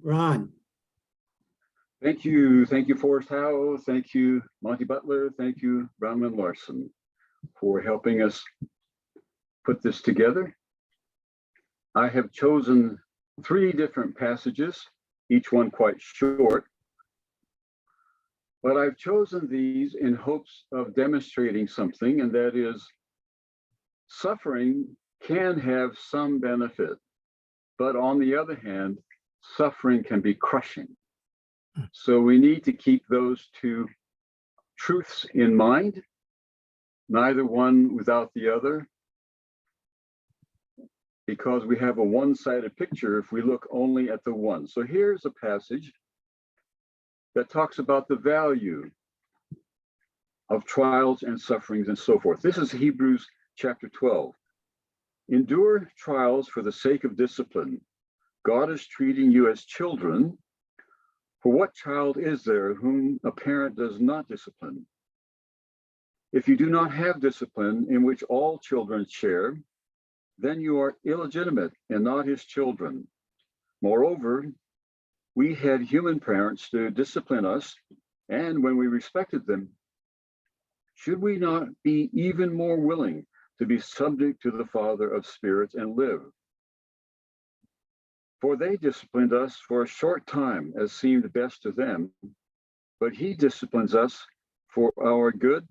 Ron. Thank you. Thank you, Forrest Howe. Thank you, Monty Butler. Thank you, Brown and Larson, for helping us put this together. I have chosen 3 different passages, each one quite short, but I've chosen these in hopes of demonstrating something, and that is suffering can have some benefit, but on the other hand, suffering can be crushing. So we need to keep those 2 truths in mind, neither one without the other, because we have a one-sided picture if we look only at the one. So here's a passage that talks about the value of trials and sufferings and so forth. This is Hebrews chapter 12. Endure trials for the sake of discipline. God is treating you as children. For what child is there whom a parent does not discipline? If you do not have discipline in which all children share, then you are illegitimate and not his children. Moreover, we had human parents to discipline us, and when we respected them, should we not be even more willing to be subject to the Father of spirits and live? For they disciplined us for a short time as seemed best to them, but he disciplines us for our good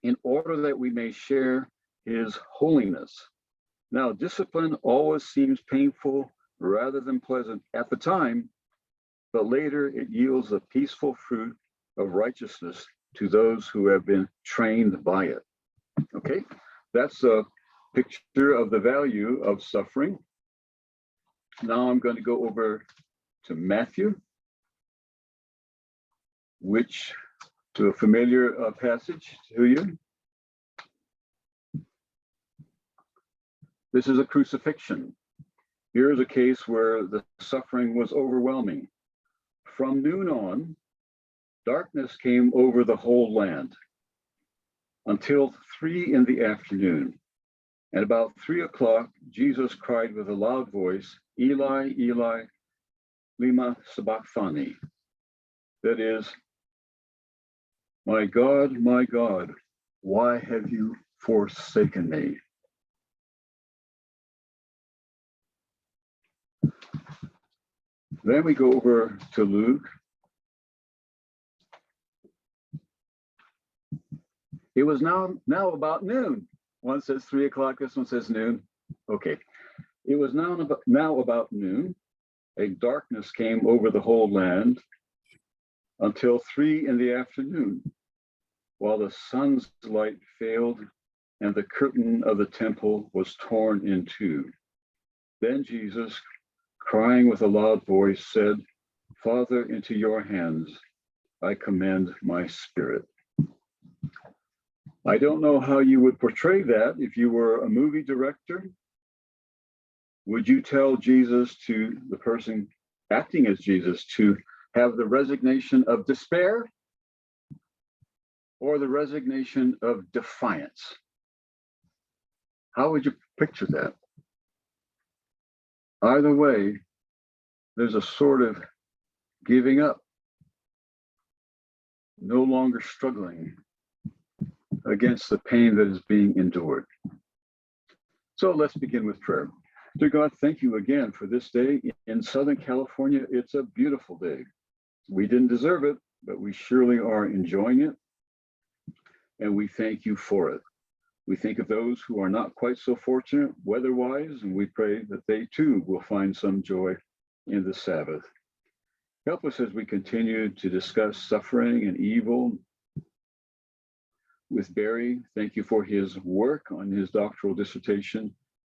in order that we may share his holiness. Now, discipline always seems painful rather than pleasant at the time, but later it yields a peaceful fruit of righteousness to those who have been trained by it. Okay, that's a picture of the value of suffering. Now I'm going to go over to Matthew, which to a familiar passage to you. This is a crucifixion. Here is a case where the suffering was overwhelming. From noon on, darkness came over the whole land until 3 in the afternoon. At about 3 o'clock, Jesus cried with a loud voice, Eli, Eli, lema sabachthani. That is, my God, why have you forsaken me? Then we go over to Luke. It was now about noon. One says 3 o'clock, this one says noon. Okay. It was now about noon. A darkness came over the whole land until 3 in the afternoon, while the sun's light failed and the curtain of the temple was torn in 2. Then Jesus, crying with a loud voice, said, Father, into your hands I commend my spirit. I don't know how you would portray that if you were a movie director. Would you tell Jesus, to the person acting as Jesus, to have the resignation of despair or the resignation of defiance? How would you picture that? Either way, there's a sort of giving up, no longer struggling against the pain that is being endured. So let's begin with prayer. Dear God, thank you again for this day. In Southern California, it's a beautiful day. We didn't deserve it, but we surely are enjoying it. And we thank you for it. We think of those who are not quite so fortunate weather-wise, and we pray that they too will find some joy in the Sabbath. Help us as we continue to discuss suffering and evil with Barry. Thank you for his work on his doctoral dissertation,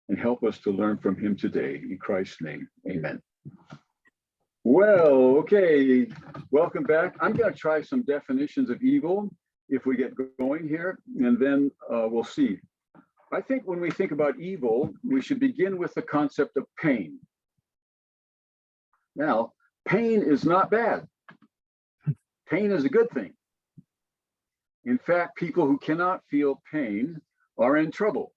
and help us to learn from him today. In Christ's name, amen. Well, okay, welcome back. I'm going to try some definitions of evil if we get going here, and then we'll see. I think when we think about evil, we should begin with the concept of pain. Now, pain is not bad. Pain is a good thing. In fact, people who cannot feel pain are in trouble.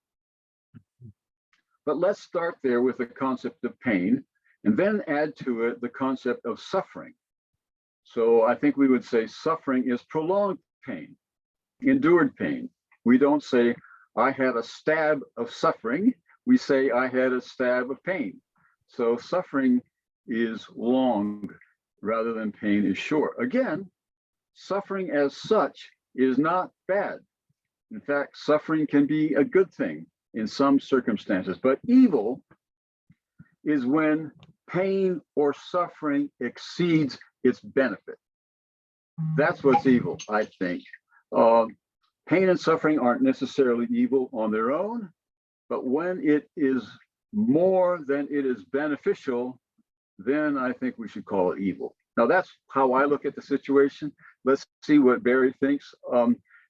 But let's start there with the concept of pain and then add to it the concept of suffering. So I think we would say suffering is prolonged pain, endured pain. We don't say, I had a stab of suffering. We say, I had a stab of pain. So suffering is long rather than pain is short. Again, suffering as such is not bad. In fact, suffering can be a good thing in some circumstances, but evil is when pain or suffering exceeds its benefit. That's what's evil, I think. Pain and suffering aren't necessarily evil on their own, but when it is more than it is beneficial, then I think we should call it evil. Now, that's how I look at the situation. Let's see what Barry thinks.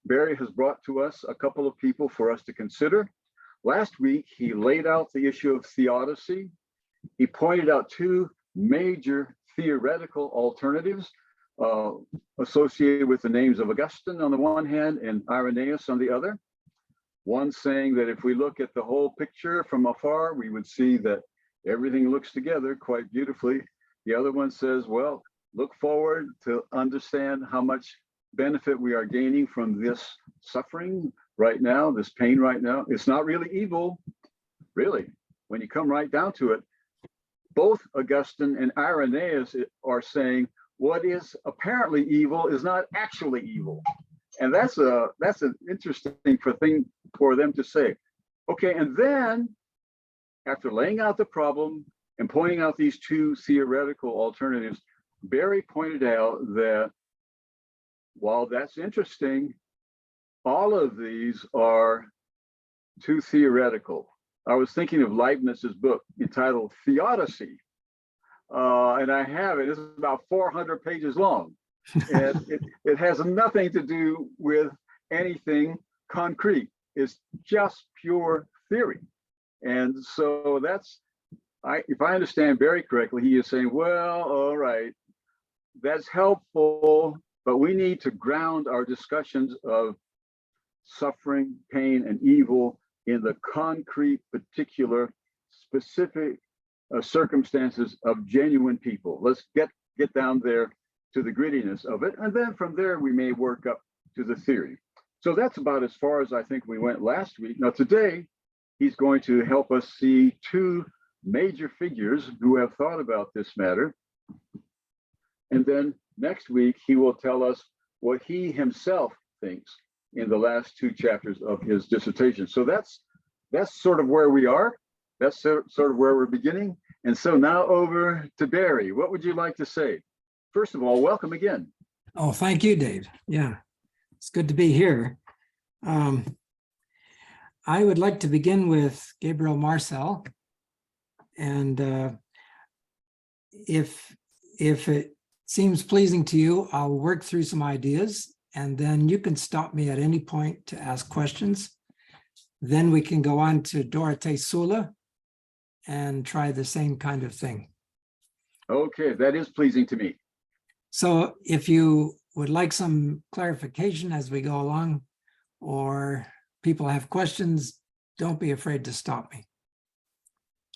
Barry has brought to us a couple of people for us to consider. Last week, he laid out the issue of theodicy. He pointed out two major theoretical alternatives associated with the names of Augustine on the one hand and Irenaeus on the other. One saying that if we look at the whole picture from afar, we would see that everything looks together quite beautifully. The other one says, well, look forward to understand how much benefit we are gaining from this suffering right now, this pain right now. It's not really evil, really, when you come right down to it. Both Augustine and Irenaeus are saying what is apparently evil is not actually evil. And that's an interesting thing for them to say. Okay, and then after laying out the problem and pointing out these two theoretical alternatives, Barry pointed out that while that's interesting, all of these are too theoretical. I was thinking of Leibniz's book entitled Theodicy, and I have it. It's about 400 pages long, and it has nothing to do with anything concrete. It's just pure theory. And so if I understand Barry correctly, he is saying, well, all right, that's helpful, but we need to ground our discussions of suffering, pain, and evil in the concrete, particular, specific circumstances of genuine people. Let's get down there to the grittiness of it. And then from there, we may work up to the theory. So that's about as far as I think we went last week. Now today, he's going to help us see two major figures who have thought about this matter. And then next week, he will tell us what he himself thinks in the last two chapters of his dissertation. So that's sort of where we are. That's sort of where we're beginning. And so now over to Barry. What would you like to say? First of all, welcome again. Oh, thank you, Dave. Yeah, it's good to be here. I would like to begin with Gabriel Marcel. And if it seems pleasing to you, I'll work through some ideas, and then you can stop me at any point to ask questions. Then we can go on to Dorothee Sula and try the same kind of thing. Okay, that is pleasing to me. So if you would like some clarification as we go along, or people have questions, don't be afraid to stop me.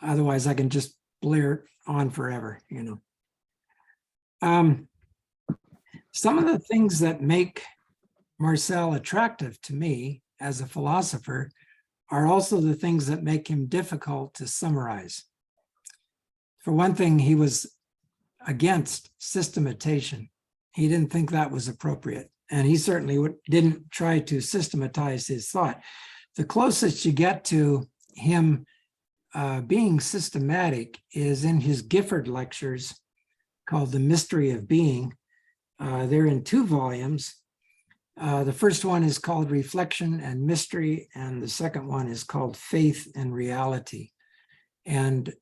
Otherwise, I can just blare on forever, you know. Some of the things that make Marcel attractive to me as a philosopher are also the things that make him difficult to summarize. For one thing, he was against systematization. He didn't think that was appropriate, and he certainly didn't try to systematize his thought. The closest you get to him being systematic is in his Gifford lectures called The Mystery of Being. They're in 2 volumes. The first one is called Reflection and Mystery, and the second one is called Faith and Reality. And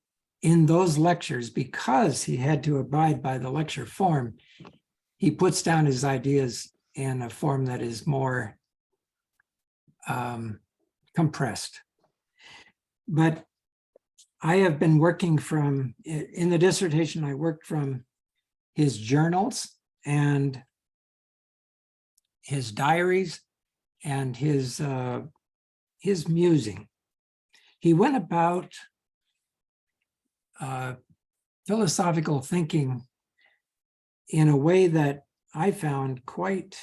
in those lectures, because he had to abide by the lecture form, he puts down his ideas in a form that is more compressed. But I have been working from, in the dissertation, I worked from his journals and his diaries and his musing. He went about philosophical thinking in a way that I found quite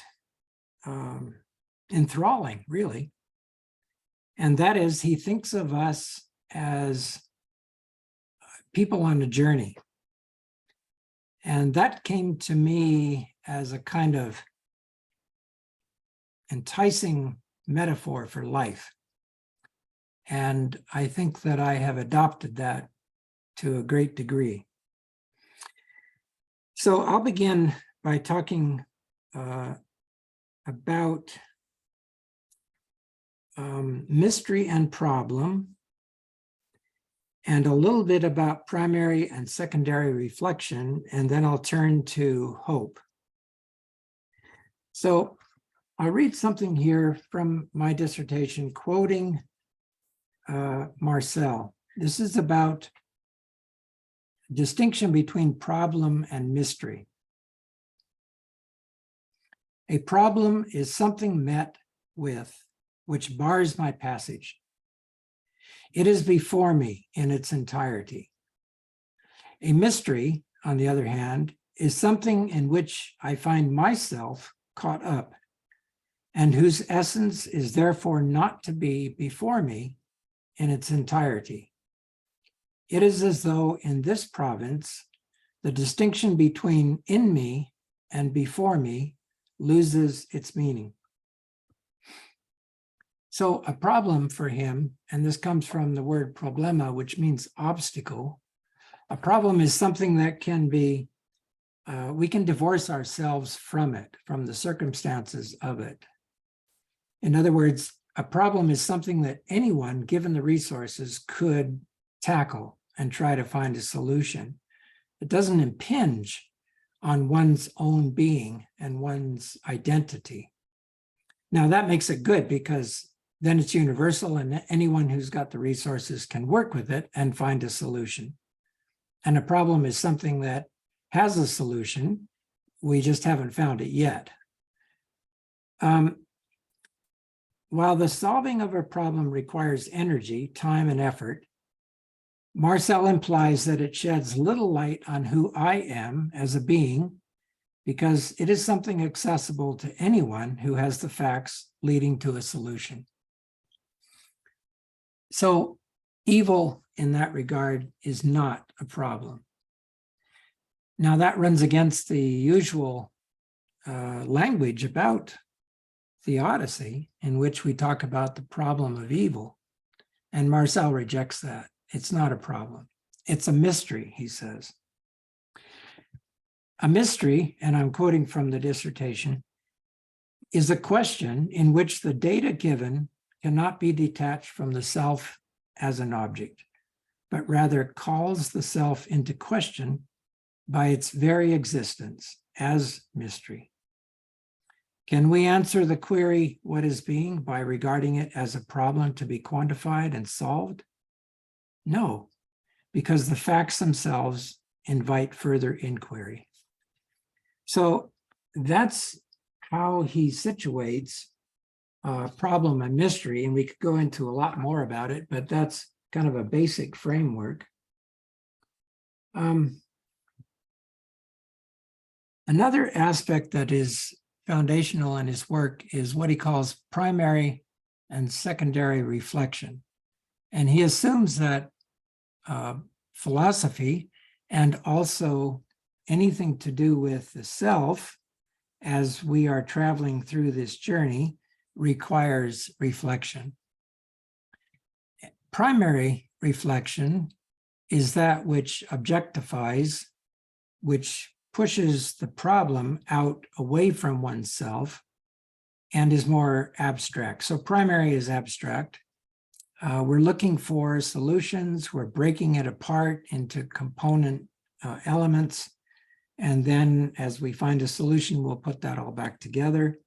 enthralling, really. And that is, he thinks of us as people on a journey. And that came to me as a kind of enticing metaphor for life. And I think that I have adopted that to a great degree. So I'll begin by talking about mystery and problem, and a little bit about primary and secondary reflection, and then I'll turn to hope. So I'll read something here from my dissertation, quoting Marcel. This is about distinction between problem and mystery. A problem is something met with which bars my passage. It is before me in its entirety. A mystery, on the other hand, is something in which I find myself caught up, and whose essence is therefore not to be before me in its entirety. It is as though in this province, the distinction between in me and before me loses its meaning. So a problem for him, and this comes from the word problema, which means obstacle. A problem is something that can be, we can divorce ourselves from it, from the circumstances of it. In other words, a problem is something that anyone, given the resources, could tackle and try to find a solution. It doesn't impinge on one's own being and one's identity. Now that makes it good, because then it's universal and anyone who's got the resources can work with it and find a solution. And a problem is something that has a solution. We just haven't found it yet. While the solving of a problem requires energy, time, and effort, Marcel implies that it sheds little light on who I am as a being, because it is something accessible to anyone who has the facts leading to a solution. So evil in that regard is not a problem. Now that runs against the usual language about theodicy, in which we talk about the problem of evil. And Marcel rejects that. It's not a problem. It's a mystery, he says. A mystery, and I'm quoting from the dissertation, is a question in which the data given cannot be detached from the self as an object, but rather calls the self into question by its very existence as mystery. Can we answer the query, what is being, by regarding it as a problem to be quantified and solved? No, because the facts themselves invite further inquiry. So that's how he situates problem and mystery, and we could go into a lot more about it, but that's kind of a basic framework. Another aspect that is foundational in his work is what he calls primary and secondary reflection. And he assumes that philosophy, and also anything to do with the self, as we are traveling through this journey, requires reflection. Primary reflection is that which objectifies, which pushes the problem out away from oneself and is more abstract. So primary is abstract. We're looking for solutions. We're breaking it apart into component elements. And then as we find a solution, we'll put that all back together.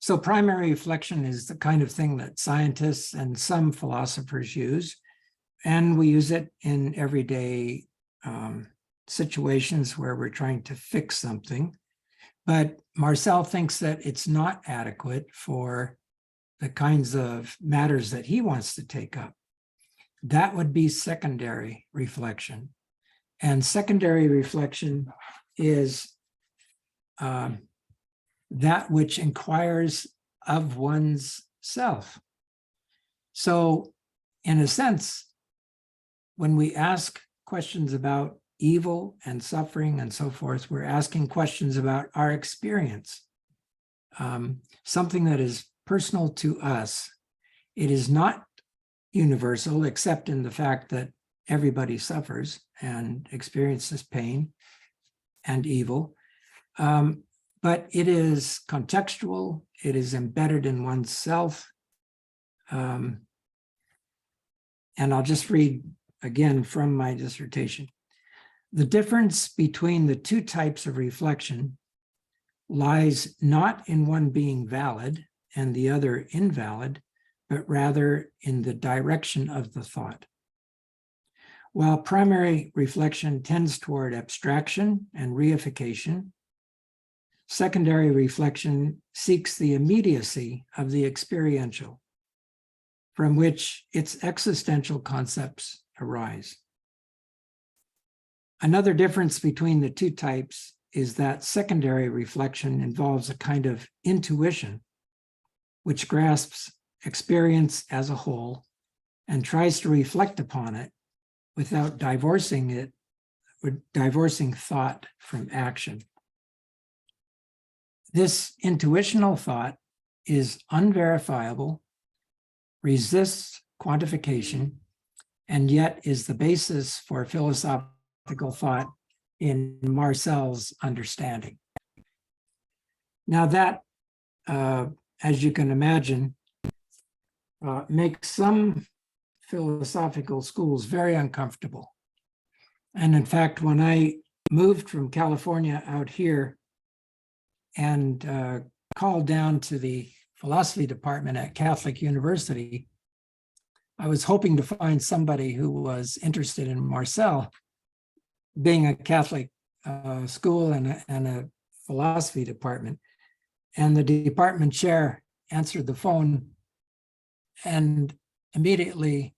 So primary reflection is the kind of thing that scientists and some philosophers use. And we use it in everyday situations where we're trying to fix something. But Marcel thinks that it's not adequate for the kinds of matters that he wants to take up. That would be secondary reflection. And secondary reflection is that which inquires of one's self. So in a sense, when we ask questions about evil and suffering and so forth, we're asking questions about our experience, something that is personal to us. It is not universal, except in the fact that everybody suffers and experiences pain and evil. But it is contextual, it is embedded in one's self. And I'll just read again from my dissertation. The difference between the two types of reflection lies not in one being valid and the other invalid, but rather in the direction of the thought. While primary reflection tends toward abstraction and reification, secondary reflection seeks the immediacy of the experiential, from which its existential concepts arise. Another difference between the two types is that secondary reflection involves a kind of intuition, which grasps experience as a whole and tries to reflect upon it without divorcing it or divorcing thought from action. This intuitional thought is unverifiable, resists quantification, and yet is the basis for philosophical thought in Marcel's understanding. Now that, as you can imagine, makes some philosophical schools very uncomfortable. And in fact, when I moved from California out here and called down to the philosophy department at Catholic University, I was hoping to find somebody who was interested in Marcel, being a Catholic school and a philosophy department. And the department chair answered the phone and immediately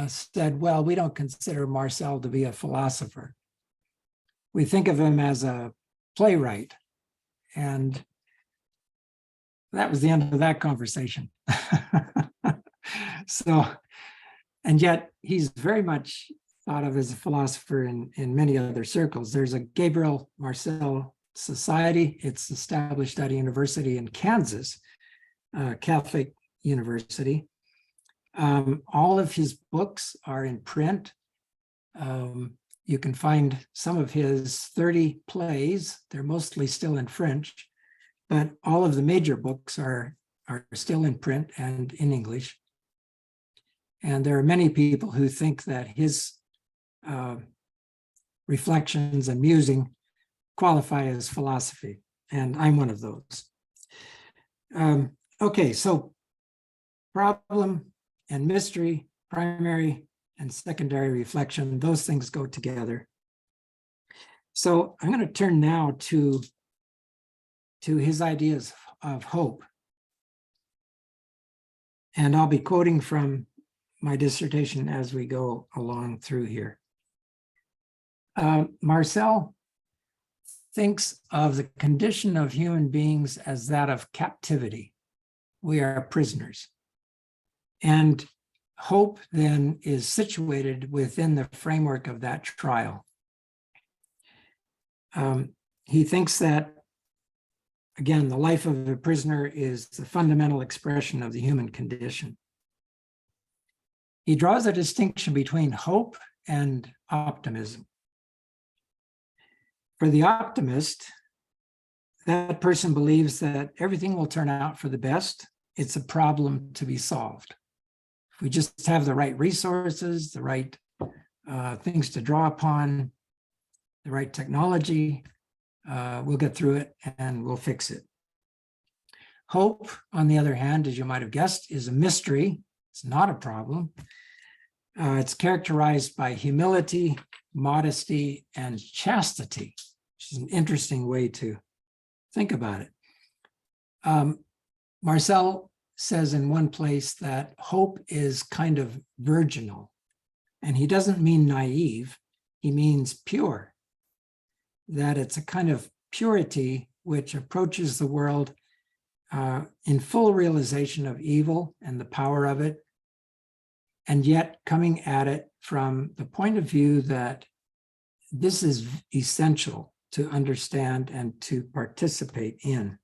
said, well, we don't consider Marcel to be a philosopher. We think of him as a playwright. And that was the end of that conversation. So, and yet he's very much thought of as a philosopher in many other circles. There's a Gabriel Marcel Society. It's established at a university in Kansas, Catholic University. All of his books are in print. You can find some of his 30 plays. They're mostly still in French, but all of the major books are still in print and in English. And there are many people who think that his reflections and musing qualify as philosophy, and I'm one of those. Okay, so problem and mystery, primary and secondary reflection, those things go together. So I'm going to turn now to his ideas of hope. And I'll be quoting from my dissertation as we go along through here. Marcel thinks of the condition of human beings as that of captivity. We are prisoners. And hope then is situated within the framework of that trial. He thinks that, again, the life of a prisoner is the fundamental expression of the human condition. He draws a distinction between hope and optimism. For the optimist, that person believes that everything will turn out for the best. It's a problem to be solved. If we just have the right resources, the right things to draw upon, the right technology, we'll get through it and we'll fix it. Hope, on the other hand, as you might have guessed, is a mystery. It's not a problem. It's characterized by humility, modesty, and chastity, which is an interesting way to think about it. Marcel says in one place that hope is kind of virginal, and he doesn't mean naive. he means pure, that it's a kind of purity which approaches the world in full realization of evil and the power of it, and yet coming at it from the point of view that this is essential to understand and to participate in.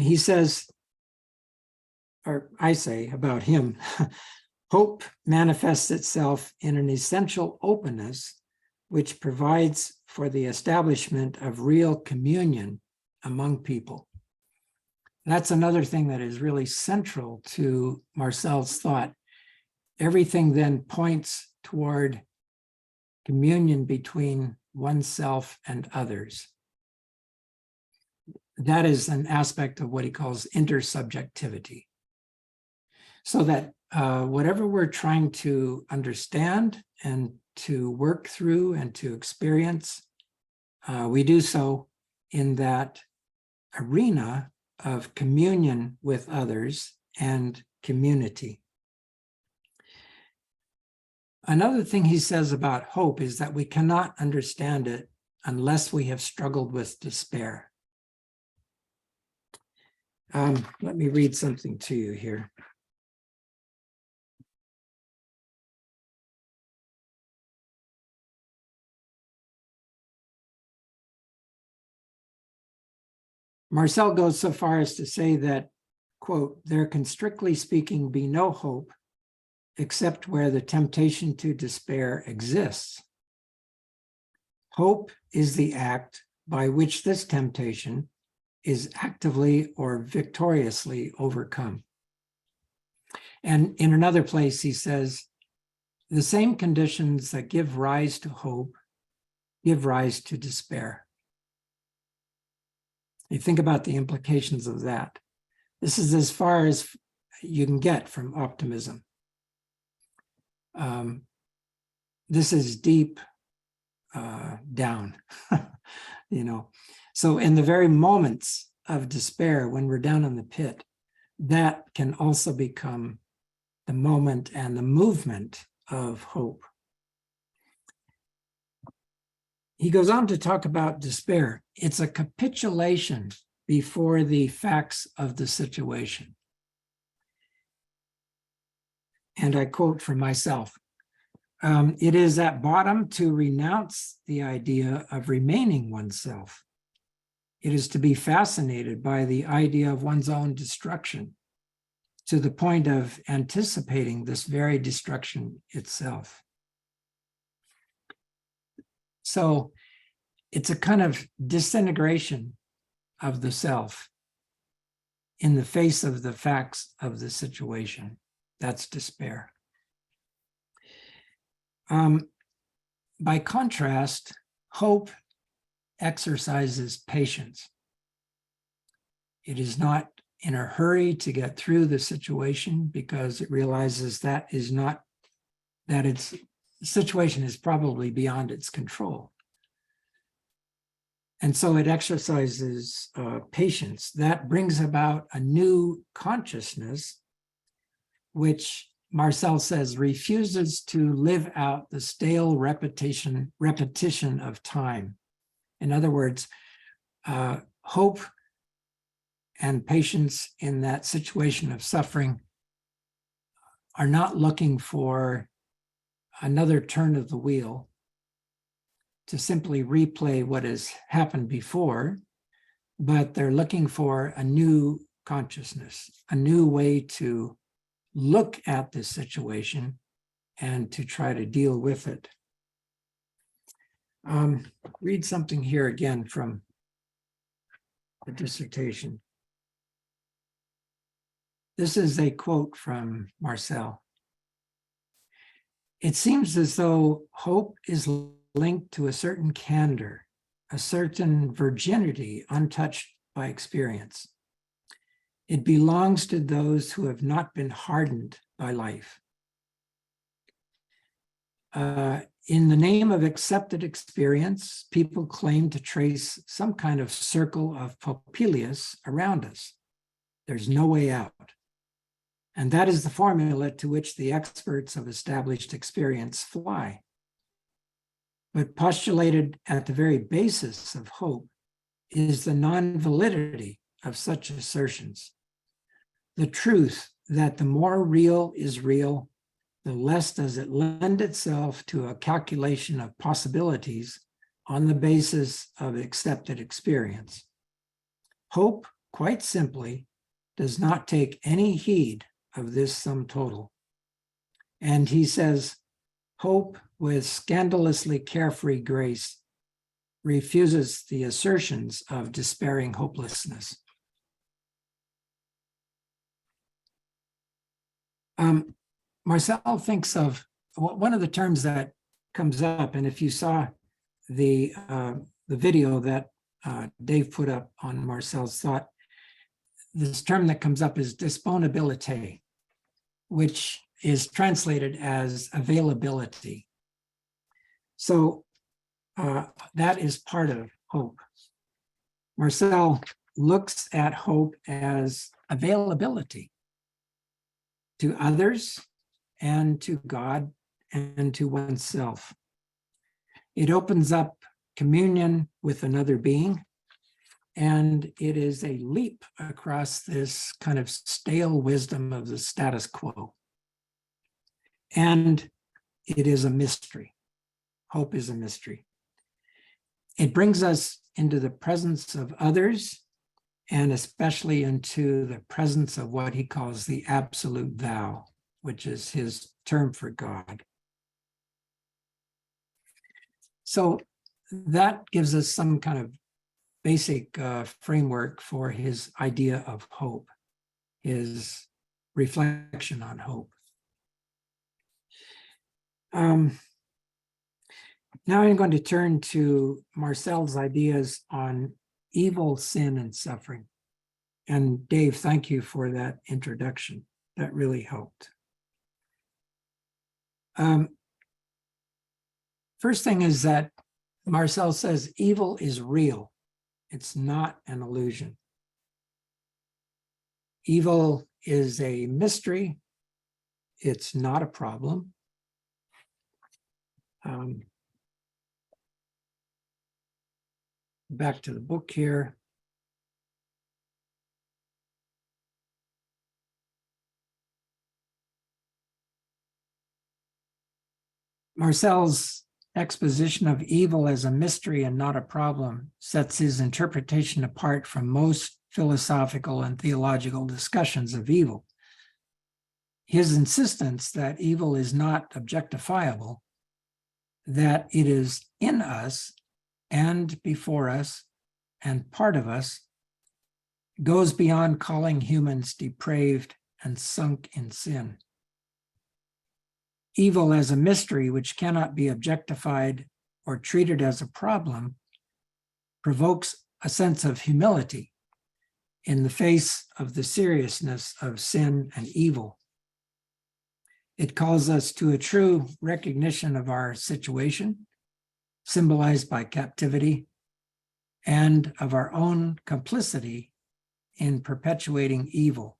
He says, or I say about him, hope manifests itself in an essential openness which provides for the establishment of real communion among people. That's another thing that is really central to Marcel's thought. Everything then points toward communion between oneself and others. That is an aspect of what he calls intersubjectivity. So that whatever we're trying to understand and to work through and to experience, we do so in that arena of communion with others and community. Another thing he says about hope is that we cannot understand it unless we have struggled with despair. Let me read something to you here. Marcel goes so far as to say that, quote, there can strictly speaking be no hope except where the temptation to despair exists. Hope is the act by which this temptation is actively or victoriously overcome. And in another place, he says, the same conditions that give rise to hope give rise to despair. You think about the implications of that. This is as far as you can get from optimism. This is deep down, you know. So in the very moments of despair, when we're down in the pit, that can also become the moment and the movement of hope. He goes on to talk about despair. It's a capitulation before the facts of the situation. And I quote from myself, it is at bottom to renounce the idea of remaining oneself. It is to be fascinated by the idea of one's own destruction to the point of anticipating this very destruction itself. So it's a kind of disintegration of the self in the face of the facts of the situation. That's despair. By contrast, hope exercises patience. It is not in a hurry to get through the situation because it realizes that its situation is probably beyond its control. And so it exercises patience. That brings about a new consciousness, which Marcel says refuses to live out the stale repetition of time. In other words, hope and patience in that situation of suffering are not looking for another turn of the wheel to simply replay what has happened before, but they're looking for a new consciousness, a new way to look at this situation and to try to deal with it. Read something here again from the dissertation. This is a quote from Marcel. It seems as though hope is linked to a certain candor, a certain virginity untouched by experience. It belongs to those who have not been hardened by life. In the name of accepted experience, people claim to trace some kind of circle of Popilius around us. There's no way out. And that is the formula to which the experts of established experience fly. but postulated at the very basis of hope is the non-validity of such assertions. The truth that the more real is real, the less does it lend itself to a calculation of possibilities on the basis of accepted experience. Hope, quite simply, does not take any heed of this sum total. And he says, hope with scandalously carefree grace refuses the assertions of despairing hopelessness. Marcel thinks of one of the terms that comes up, and if you saw the video that Dave put up on Marcel's thought, this term that comes up is disponibilité, which is translated as availability. So that is part of hope. Marcel looks at hope as availability to others and to God and to oneself. It opens up communion with another being, and it is a leap across this kind of stale wisdom of the status quo. And it is a mystery. Hope is a mystery. It brings us into the presence of others, and especially into the presence of what he calls the absolute thou, which is his term for God. So that gives us some kind of basic framework for his idea of hope, his reflection on hope. Now I'm going to turn to Marcel's ideas on evil, sin, and suffering. And Dave, thank you for that introduction. That really helped. First thing is that Marcel says evil is real. It's not an illusion. Evil is a mystery. It's not a problem. Back to the book here. Marcel's exposition of evil as a mystery and not a problem sets his interpretation apart from most philosophical and theological discussions of evil. His insistence that evil is not objectifiable, that it is in us and before us and part of us, goes beyond calling humans depraved and sunk in sin. Evil as a mystery which cannot be objectified or treated as a problem provokes a sense of humility in the face of the seriousness of sin and evil. It calls us to a true recognition of our situation, symbolized by captivity, and of our own complicity in perpetuating evil.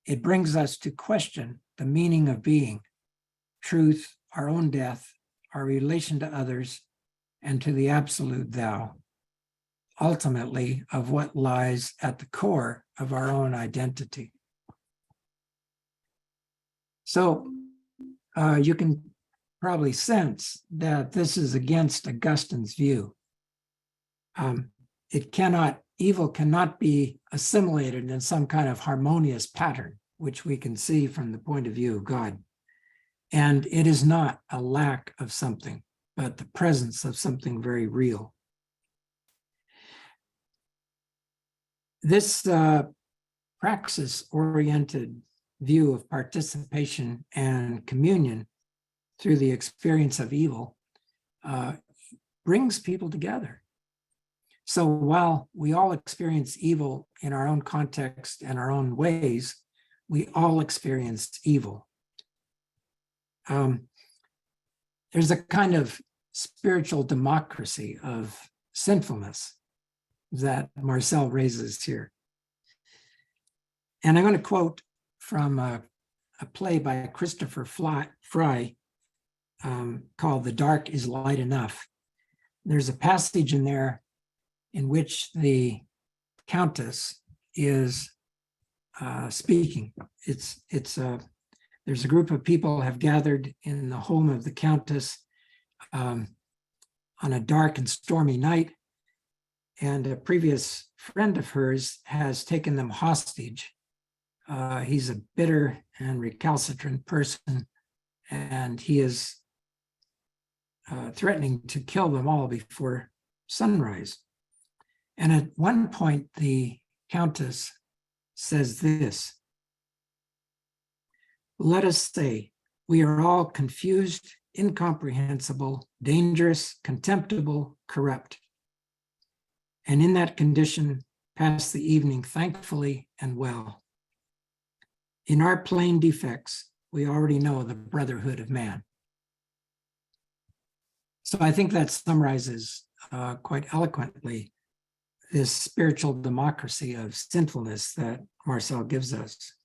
It brings us to question the meaning of being, truth, our own death, our relation to others, and to the absolute thou, ultimately of what lies at the core of our own identity. So you can probably sense that this is against Augustine's view. Evil cannot be assimilated in some kind of harmonious pattern, which we can see from the point of view of God. And it is not a lack of something, but the presence of something very real. This praxis-oriented view of participation and communion through the experience of evil brings people together. So while we all experience evil in our own context and our own ways, we all experience evil. There's a kind of spiritual democracy of sinfulness that Marcel raises here. And I'm going to quote from a play by Christopher Fry called "The Dark is Light Enough." There's a passage in there in which the Countess is speaking. There's a group of people have gathered in the home of the Countess on a dark and stormy night, and a previous friend of hers has taken them hostage. He's a bitter and recalcitrant person, and he is threatening to kill them all before sunrise. And at one point, the Countess says this: "Let us say we are all confused, incomprehensible, dangerous, contemptible, corrupt, and in that condition pass the evening thankfully and well. In our plain defects, we already know the brotherhood of man." So I think that summarizes quite eloquently this spiritual democracy of sinfulness that Marcel gives us.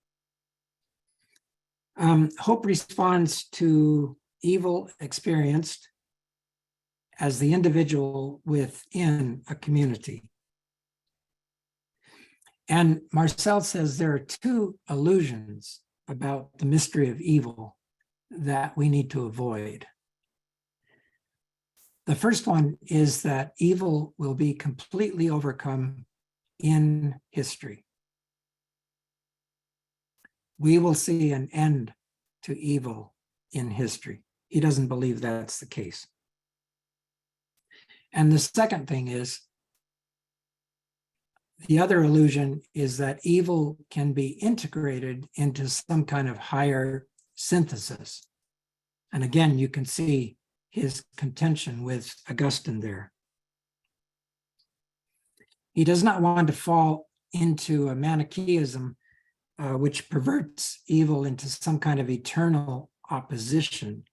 Hope responds to evil experienced as the individual within a community. And Marcel says there are two illusions about the mystery of evil that we need to avoid. The first one is that evil will be completely overcome in history. We will see an end to evil in history. He doesn't believe that's the case. And the second thing is, the other illusion is that evil can be integrated into some kind of higher synthesis. And again, you can see his contention with Augustine there. He does not want to fall into a Manichaeism which perverts evil into some kind of eternal opposition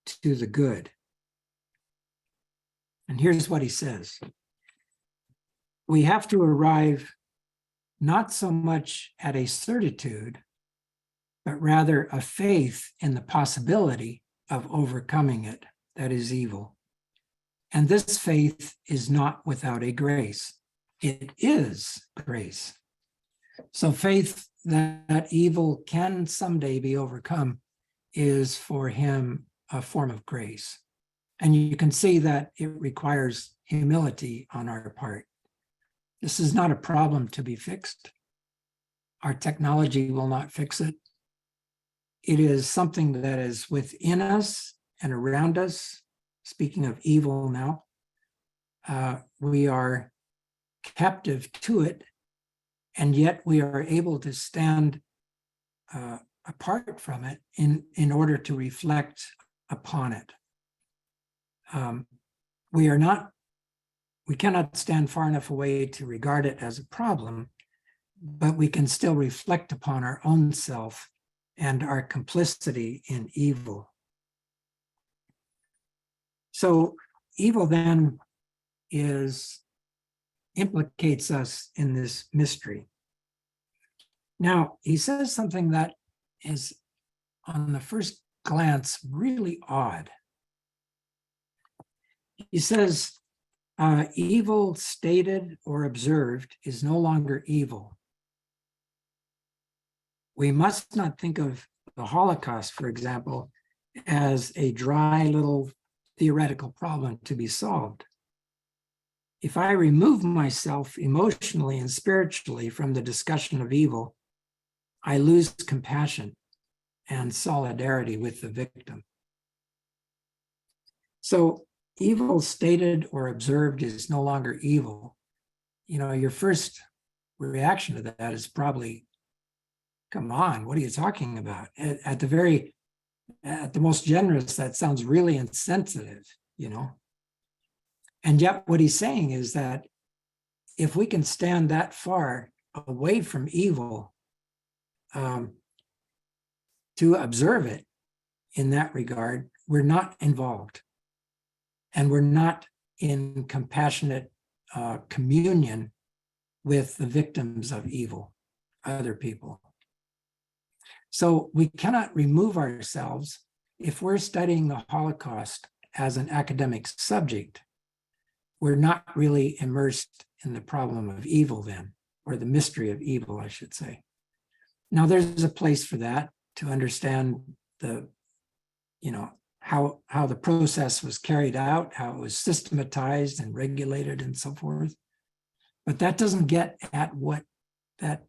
to the good. And here's what he says: "We have to arrive not so much at a certitude, but rather a faith in the possibility of overcoming it, that is evil. And this faith is not without a grace. It is grace." So faith that evil can someday be overcome is for him a form of grace. And you can see that it requires humility on our part. This is not a problem to be fixed. Our technology will not fix it. It is something that is within us and around us. Speaking of evil now, we are captive to it, and yet we are able to stand apart from it in order to reflect upon it. We cannot stand far enough away to regard it as a problem, but we can still reflect upon our own self and our complicity in evil. So evil then implicates us in this mystery. Now, he says something that is, on the first glance, really odd. He says, evil stated or observed is no longer evil. We must not think of the Holocaust, for example, as a dry little theoretical problem to be solved. If I remove myself emotionally and spiritually from the discussion of evil, I lose compassion and solidarity with the victim. So evil stated or observed is no longer evil. You know, your first reaction to that is probably, come on, what are you talking about? At the most generous, that sounds really insensitive, you know? And yet what he's saying is that if we can stand that far away from evil, to observe it in that regard, we're not involved. And we're not in compassionate communion with the victims of evil, other people. So we cannot remove ourselves if we're studying the Holocaust as an academic subject, we're not really immersed in the problem of evil then, or the mystery of evil, I should say. Now, there's a place for that, to understand the, how the process was carried out, how it was systematized and regulated and so forth. But that doesn't get at what that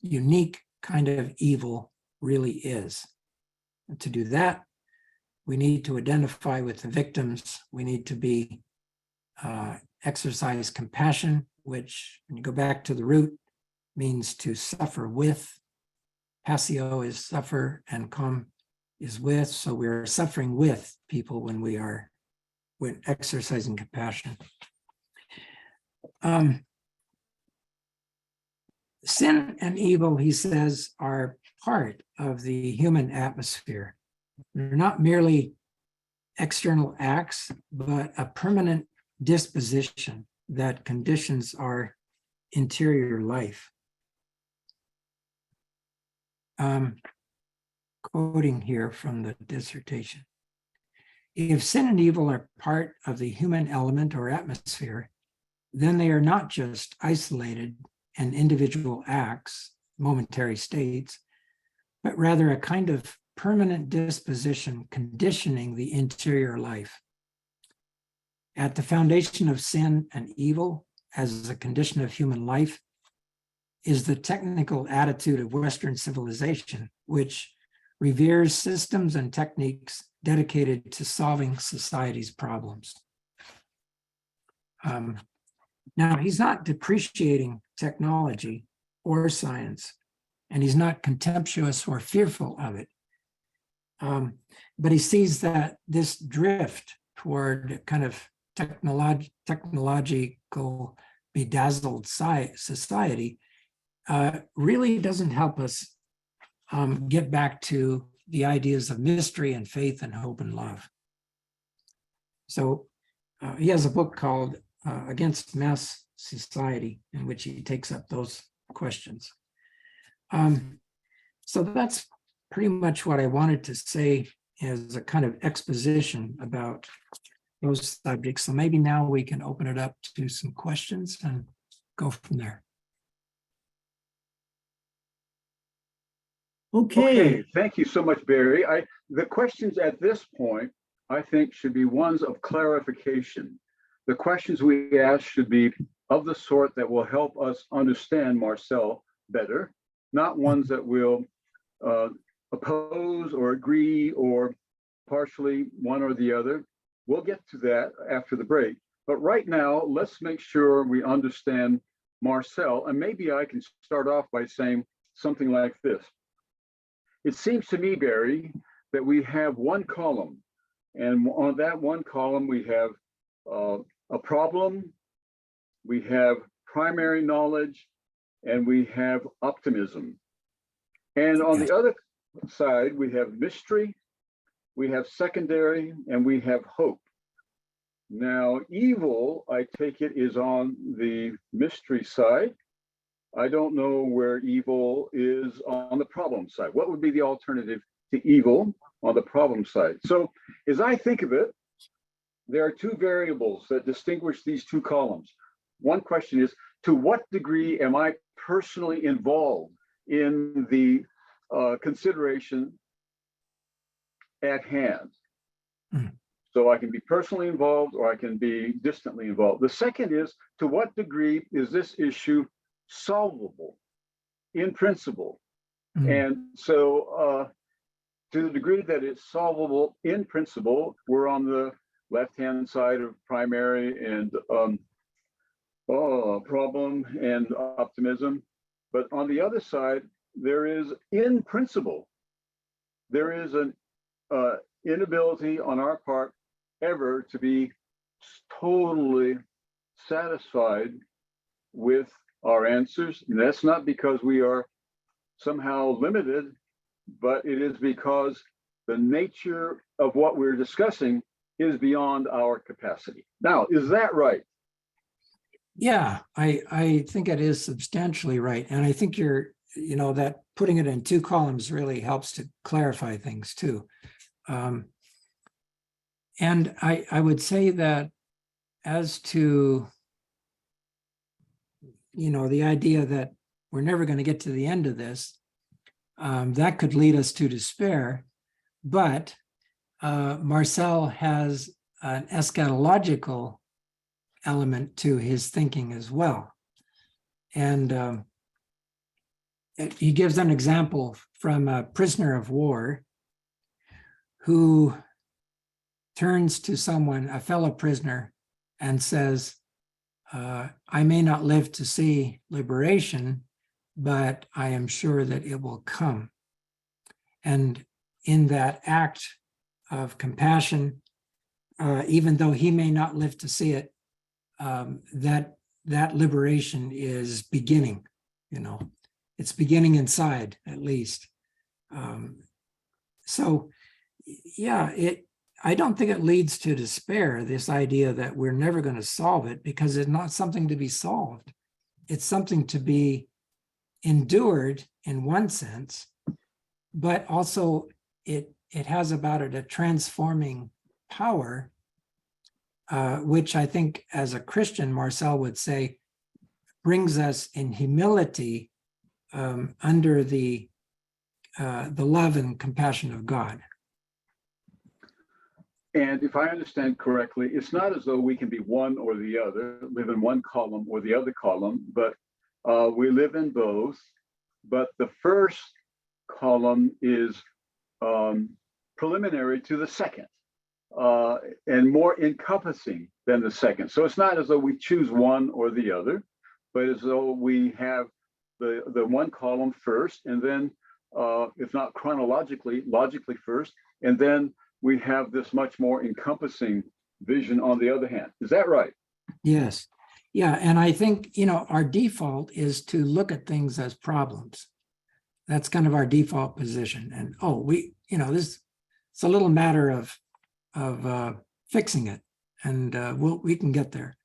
unique kind of evil really is. And to do that, we need to identify with the victims. We need to be exercise compassion, which, when you go back to the root, means to suffer with. Passio is suffer and com is with. So we're suffering with people when we're exercising compassion. Sin and evil, he says, are part of the human atmosphere. They're not merely external acts, but a permanent disposition that conditions our interior life. Quoting here from the dissertation. If sin and evil are part of the human element or atmosphere, then they are not just isolated and individual acts, momentary states, but rather a kind of permanent disposition conditioning the interior life. At the foundation of sin and evil as a condition of human life is the technical attitude of Western civilization, which reveres systems and techniques dedicated to solving society's problems. Now, he's not depreciating technology or science, and he's not contemptuous or fearful of it. But he sees that this drift toward kind of technological bedazzled society really doesn't help us get back to the ideas of mystery and faith and hope and love. So he has a book called Against Mass Society, in which he takes up those questions. So that's pretty much what I wanted to say as a kind of exposition about those subjects. So maybe now we can open it up to some questions and go from there. Okay, thank you so much, Barry. The questions at this point, I think, should be ones of clarification. The questions we ask should be of the sort that will help us understand Marcel better, not ones that will oppose or agree or partially one or the other. We'll get to that after the break. But right now, let's make sure we understand Marcel. And maybe I can start off by saying something like this. It seems to me, Barry, that we have one column. And on that one column, we have a problem, we have primary knowledge, and we have optimism. And on the other side, we have mystery, we have secondary, and we have hope. Now, evil, I take it, is on the mystery side. I don't know where evil is on the problem side. What would be the alternative to evil on the problem side? So as I think of it, there are two variables that distinguish these two columns. One question is, to what degree am I personally involved in the consideration at hand? So I can be personally involved or I can be distantly involved. The second is, to what degree is this issue solvable in principle? And so to the degree that it's solvable in principle, we're on the left-hand side of primary and problem and optimism. But on the other side, there is in principle, there is an inability on our part ever to be totally satisfied with our answers. And that's not because we are somehow limited, but it is because the nature of what we're discussing is beyond our capacity. Now, is that right? Yeah, I think it is substantially right. And I think that putting it in two columns really helps to clarify things too. And I would say that as to, the idea that we're never going to get to the end of this, that could lead us to despair. But Marcel has an eschatological element to his thinking as well. And he gives an example from a prisoner of war who turns to someone, a fellow prisoner, and says, I may not live to see liberation, but I am sure that it will come. And in that act of compassion, even though he may not live to see it, that liberation is beginning, it's beginning inside at least. So yeah, I don't think it leads to despair, this idea that we're never going to solve it, because it's not something to be solved. It's something to be endured in one sense, but also it has about it a transforming power, which I think as a Christian, Marcel would say, brings us in humility under the love and compassion of God. And if I understand correctly, it's not as though we can be one or the other, live in one column or the other column, but we live in both. But the first column is preliminary to the second and more encompassing than the second. So it's not as though we choose one or the other, but as though we have the one column first, and then if not chronologically, logically first, and then we have this much more encompassing vision on the other hand. Is that right? Yes. Yeah. And I think, our default is to look at things as problems. That's kind of our default position. And, it's a little matter of fixing it, and we can get there.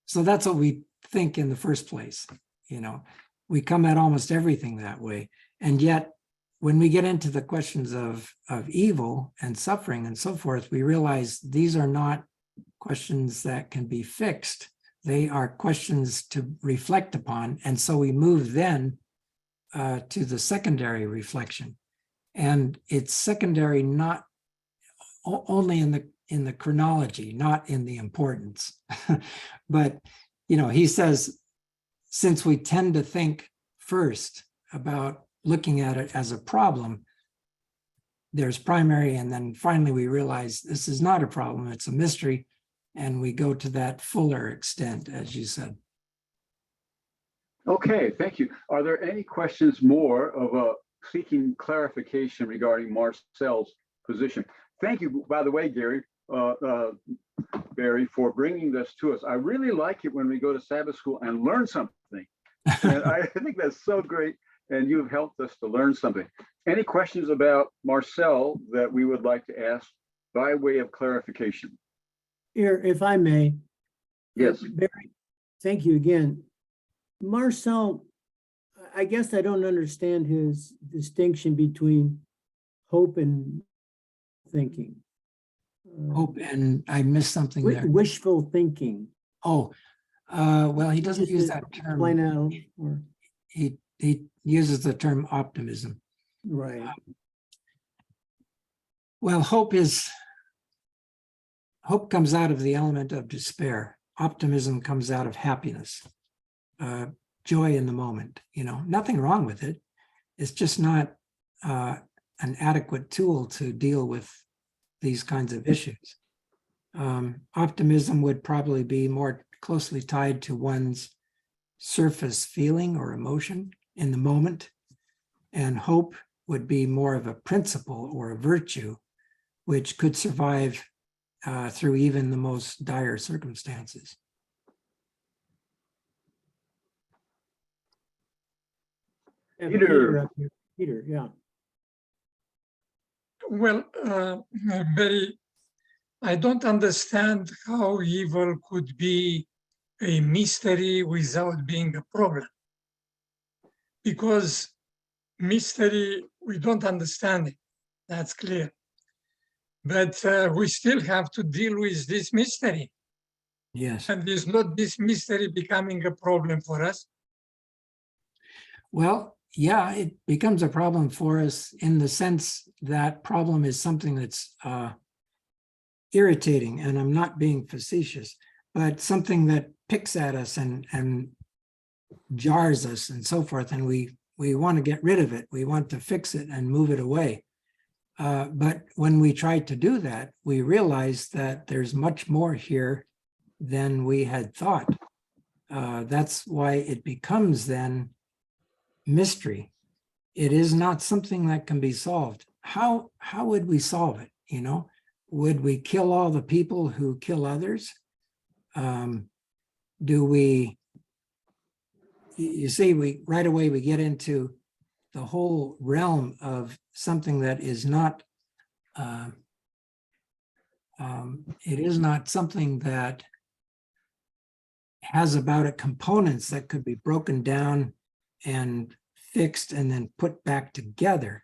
So that's what we think in the first place. We come at almost everything that way. And yet, when we get into the questions of evil and suffering and so forth, we realize these are not questions that can be fixed. They are questions to reflect upon. And so we move then to the secondary reflection. And it's secondary not only in the chronology, not in the importance. But, he says, since we tend to think first about looking at it as a problem, there's primary, and then finally we realize this is not a problem, it's a mystery, and we go to that fuller extent, as you said. Okay, thank you. Are there any questions more of seeking clarification regarding Marcel's position? Thank you, by the way, Barry, for bringing this to us. I really like it when we go to Sabbath school and learn something. And I think that's so great. And you've helped us to learn something. Any questions about Marcel that we would like to ask by way of clarification? Here, if I may. Yes. Barry, thank you again. Marcel, I guess I don't understand his distinction between hope and thinking. Hope, and I missed something there. Wishful thinking. Oh, well, he doesn't use that term. Explain out, or He uses the term optimism. right. Well, hope comes out of the element of despair. Optimism comes out of happiness, joy in the moment. Nothing wrong with it. It's just not an adequate tool to deal with these kinds of issues. Optimism would probably be more closely tied to one's surface feeling or emotion in the moment, and hope would be more of a principle or a virtue, which could survive through even the most dire circumstances. Peter. Peter, yeah. Well, Barry, I don't understand how evil could be a mystery without being a problem. Because mystery, we don't understand it. That's clear. But we still have to deal with this mystery. Yes. And is not this mystery becoming a problem for us? Well, yeah, it becomes a problem for us in the sense that problem is something that's irritating, and I'm not being facetious, but something that picks at us and jars us and so forth, and we want to get rid of it. We want to fix it and move it away. But when we try to do that, we realize that there's much more here than we had thought. That's why it becomes then mystery. It is not something that can be solved. How would we solve it? You know, would we kill all the people who kill others? Do we, you see, we right away we get into the whole realm of something that is not, it is not something that has about it components that could be broken down and fixed and then put back together.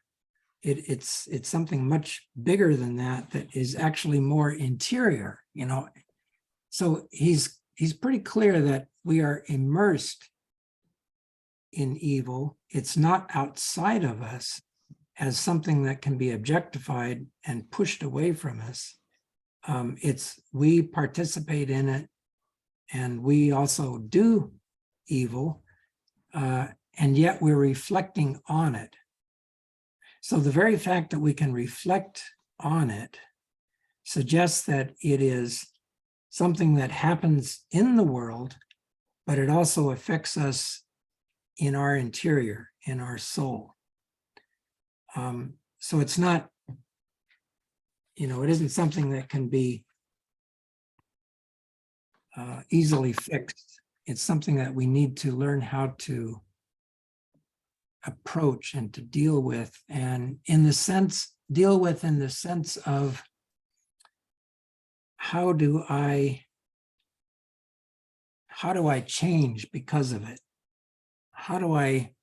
It's something much bigger than that, that is actually more interior, you know. So he's pretty clear that we are immersed in evil. It's not outside of us as something that can be objectified and pushed away from us. It's we participate in it, and we also do evil, and yet we're reflecting on it. So the very fact that we can reflect on it suggests that it is something that happens in the world, but it also affects us in our interior, in our soul. So it's not, you know, it isn't something that can be easily fixed. It's something that we need to learn how to approach and to deal with, and in the sense, deal with in the sense of how do I change because of it? How do I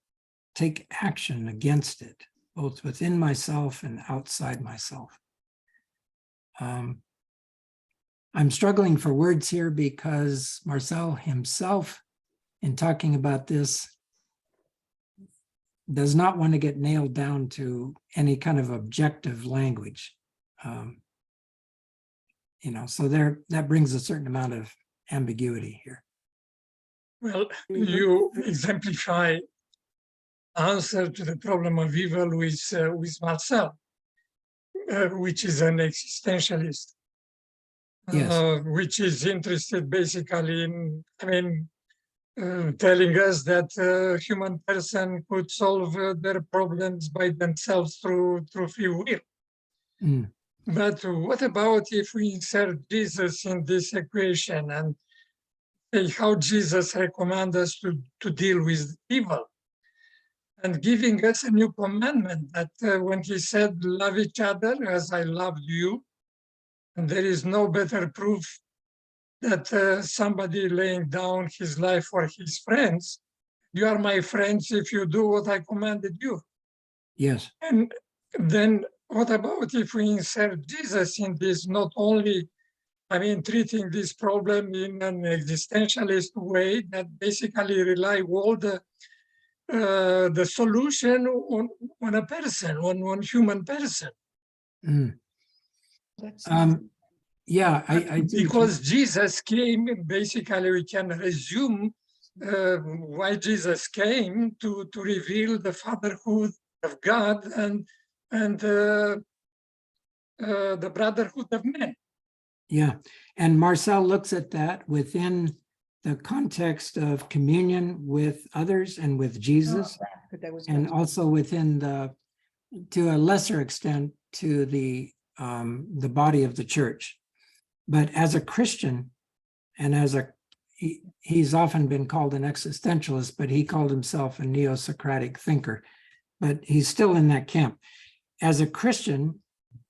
take action against it, both within myself and outside myself? I'm struggling for words here because Marcel himself, in talking about this, does not want to get nailed down to any kind of objective language. You know, so that brings a certain amount of ambiguity here. Well, you exemplify answer to the problem of evil with Marcel, which is an existentialist. Yes. Which is interested basically in, telling us that human person could solve their problems by themselves through free will. Mm. But what about if we insert Jesus in this equation and say how Jesus recommends us to deal with evil, and giving us a new commandment that when he said, love each other as I loved you, and there is no better proof that somebody laying down his life for his friends, you are my friends if you do what I commanded you. Yes. And then what about if we insert Jesus in this, not only, treating this problem in an existentialist way that basically rely all the solution on a person, on one human person. Mm. Yeah, I because Jesus came, basically we can resume why Jesus came to reveal the fatherhood of God and the brotherhood of men. Yeah, and Marcel looks at that within the context of communion with others and with Jesus, and also within to a lesser extent, to the body of the church. But as a Christian, and he's often been called an existentialist, but he called himself a neo-Socratic thinker, but he's still in that camp. As a Christian,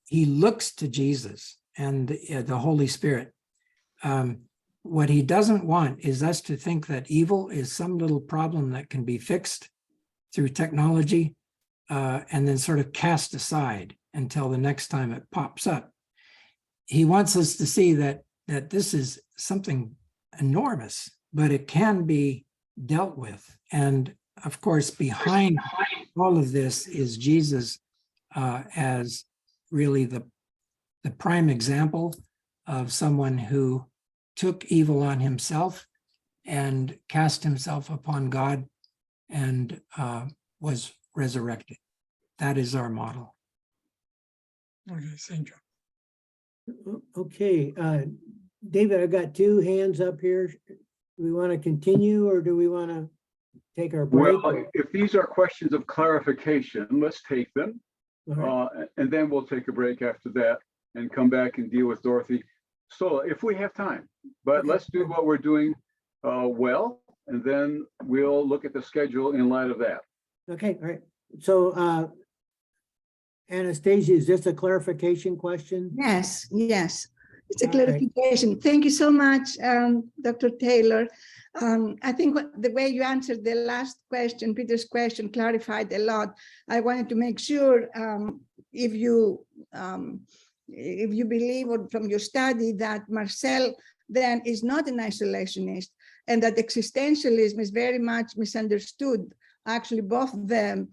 he looks to Jesus and the Holy Spirit. What he doesn't want is us to think that evil is some little problem that can be fixed through technology and then sort of cast aside until the next time it pops up. He wants us to see that this is something enormous, but it can be dealt with. And of course, behind all of this is Jesus as really the prime example of someone who took evil on himself and cast himself upon God and was resurrected. That is our model. Okay, thank you. Okay, David, I've got two hands up here. Do we want to continue or do we want to take our break? Well, if these are questions of clarification, let's take them. All right. And then we'll take a break after that and come back and deal with Dorothy. So if we have time, but Okay. let's do what we're doing well, and then we'll look at the schedule in light of that. Okay, all right. So Anastasia, is this a clarification question? Yes, yes. It's a All right. clarification. Thank you so much, Dr. Taylor. I think the way you answered the last question, Peter's question, clarified a lot. I wanted to make sure if you believe from your study that Marcel then is not an isolationist and that existentialism is very much misunderstood. Actually, both the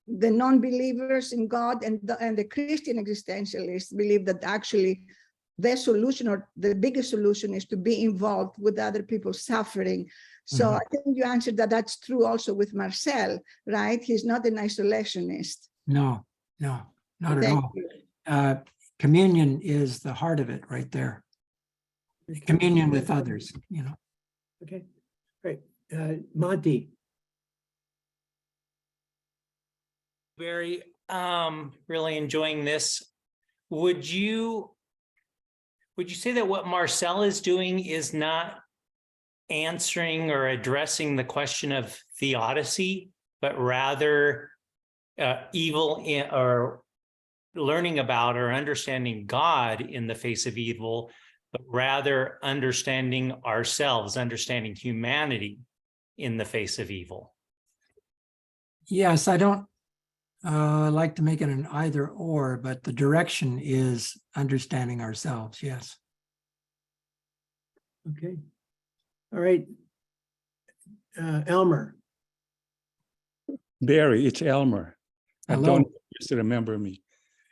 non-believers in God and the Christian existentialists believe that actually the solution or the biggest solution is to be involved with other people's suffering. So I think you answered that that's true also with Marcel, right? He's not an isolationist. No, not at Thank all. you. Communion is the heart of it right there. Communion with others, you know. Okay, great. Monty. Very really enjoying this. Would you say that what Marcel is doing is not answering or addressing the question of theodicy, but rather evil or learning about or understanding God in the face of evil, but rather understanding ourselves, understanding humanity in the face of evil? Yes, I don't like to make it an either or, but the direction is understanding ourselves. Yes. Okay. All right. Elmer. Barry, it's Elmer. I Hello. don't used to remember me.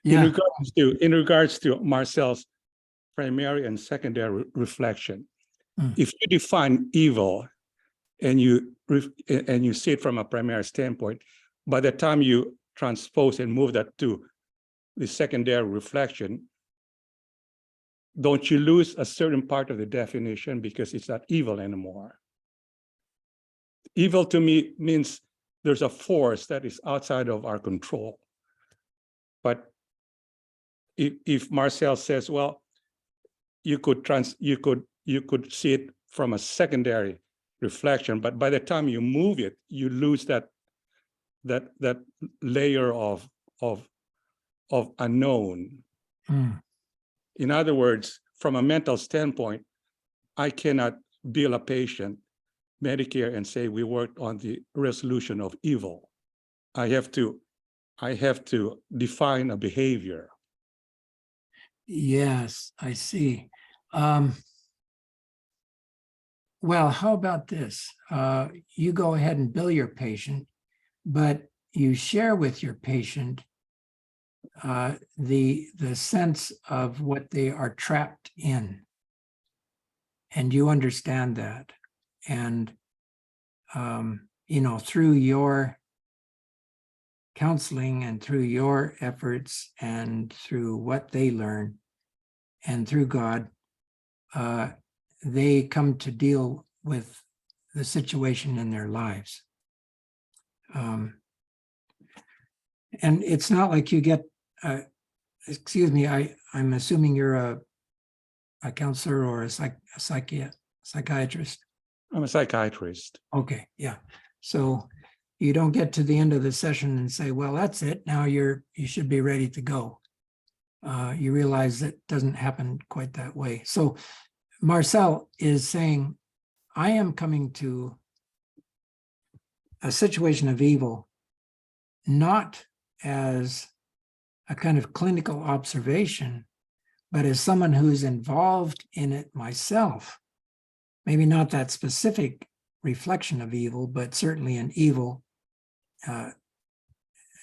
Yeah. In regards to Marcel's primary and secondary reflection, if you define evil and you see it from a primary standpoint, by the time you transpose and move that to the secondary reflection, don't you lose a certain part of the definition because it's not evil anymore? Evil to me means there's a force that is outside of our control. But if Marcel says, well, you could see it from a secondary reflection, but by the time you move it, you lose that layer of unknown. In other words, from a mental standpoint, I cannot bill a patient Medicare and say we worked on the resolution of evil. I have to define a behavior. Yes, I see. Well, how about this? You go ahead and bill your patient, but you share with your patient the sense of what they are trapped in, and you understand that. And through your counseling and through your efforts and through what they learn and through God, they come to deal with the situation in their lives. And it's not like you get, excuse me, I'm assuming you're a counselor or a psychiatrist. I'm a psychiatrist. Okay, yeah. So you don't get to the end of the session and say, well, that's it. Now you should be ready to go. You realize that doesn't happen quite that way. So Marcel is saying, I am coming to a situation of evil, not as a kind of clinical observation, but as someone who's involved in it myself, maybe not that specific reflection of evil, but certainly an evil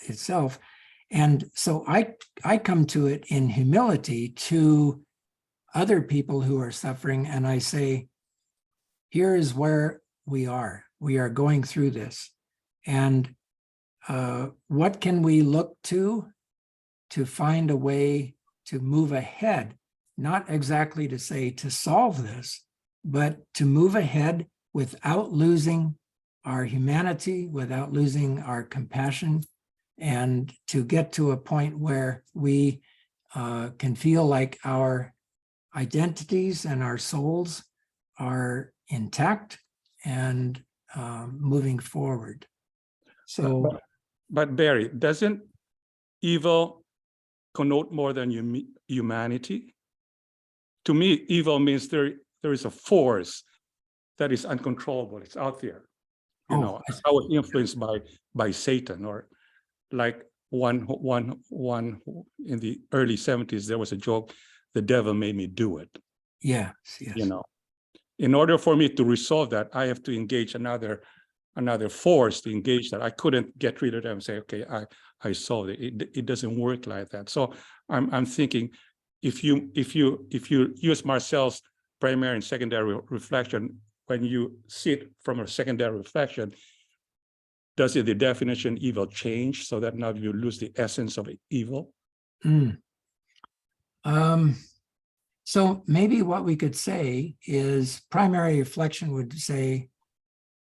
itself. And so I come to it in humility to other people who are suffering, and I say, here is where we are. We are going through this. And what can we look to find a way to move ahead? Not exactly to say to solve this, but to move ahead without losing our humanity, without losing our compassion, and to get to a point where we can feel like our identities and our souls are intact and moving forward. So, but Barry, doesn't evil connote more than humanity? To me, evil means there is a force that is uncontrollable. It's out there. You know, I was influenced by Satan, or like one in the early 70s, there was a joke, the devil made me do it. yes. You know, in order for me to resolve that, I have to engage another force to engage that. I couldn't get rid of them and say, okay, I solved it. It doesn't work like that. So I'm thinking, if you use Marcel's primary and secondary reflection, when you see it from a secondary reflection, does the definition evil change so that now you lose the essence of evil? So maybe what we could say is primary reflection would say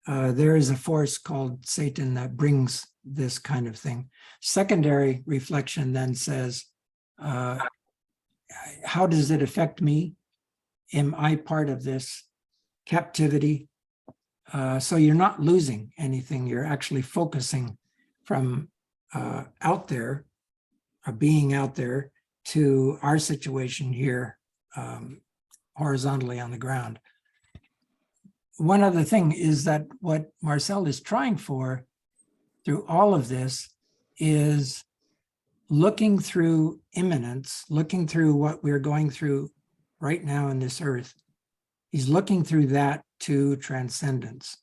there is a force called Satan that brings this kind of thing. Secondary reflection then says, how does it affect me? Am I part of this captivity? So you're not losing anything. You're actually focusing from out there, being out there, to our situation here, horizontally on the ground. One other thing is that what Marcel is trying for through all of this is looking through immanence, looking through what we're going through right now in this earth. He's looking through that to transcendence.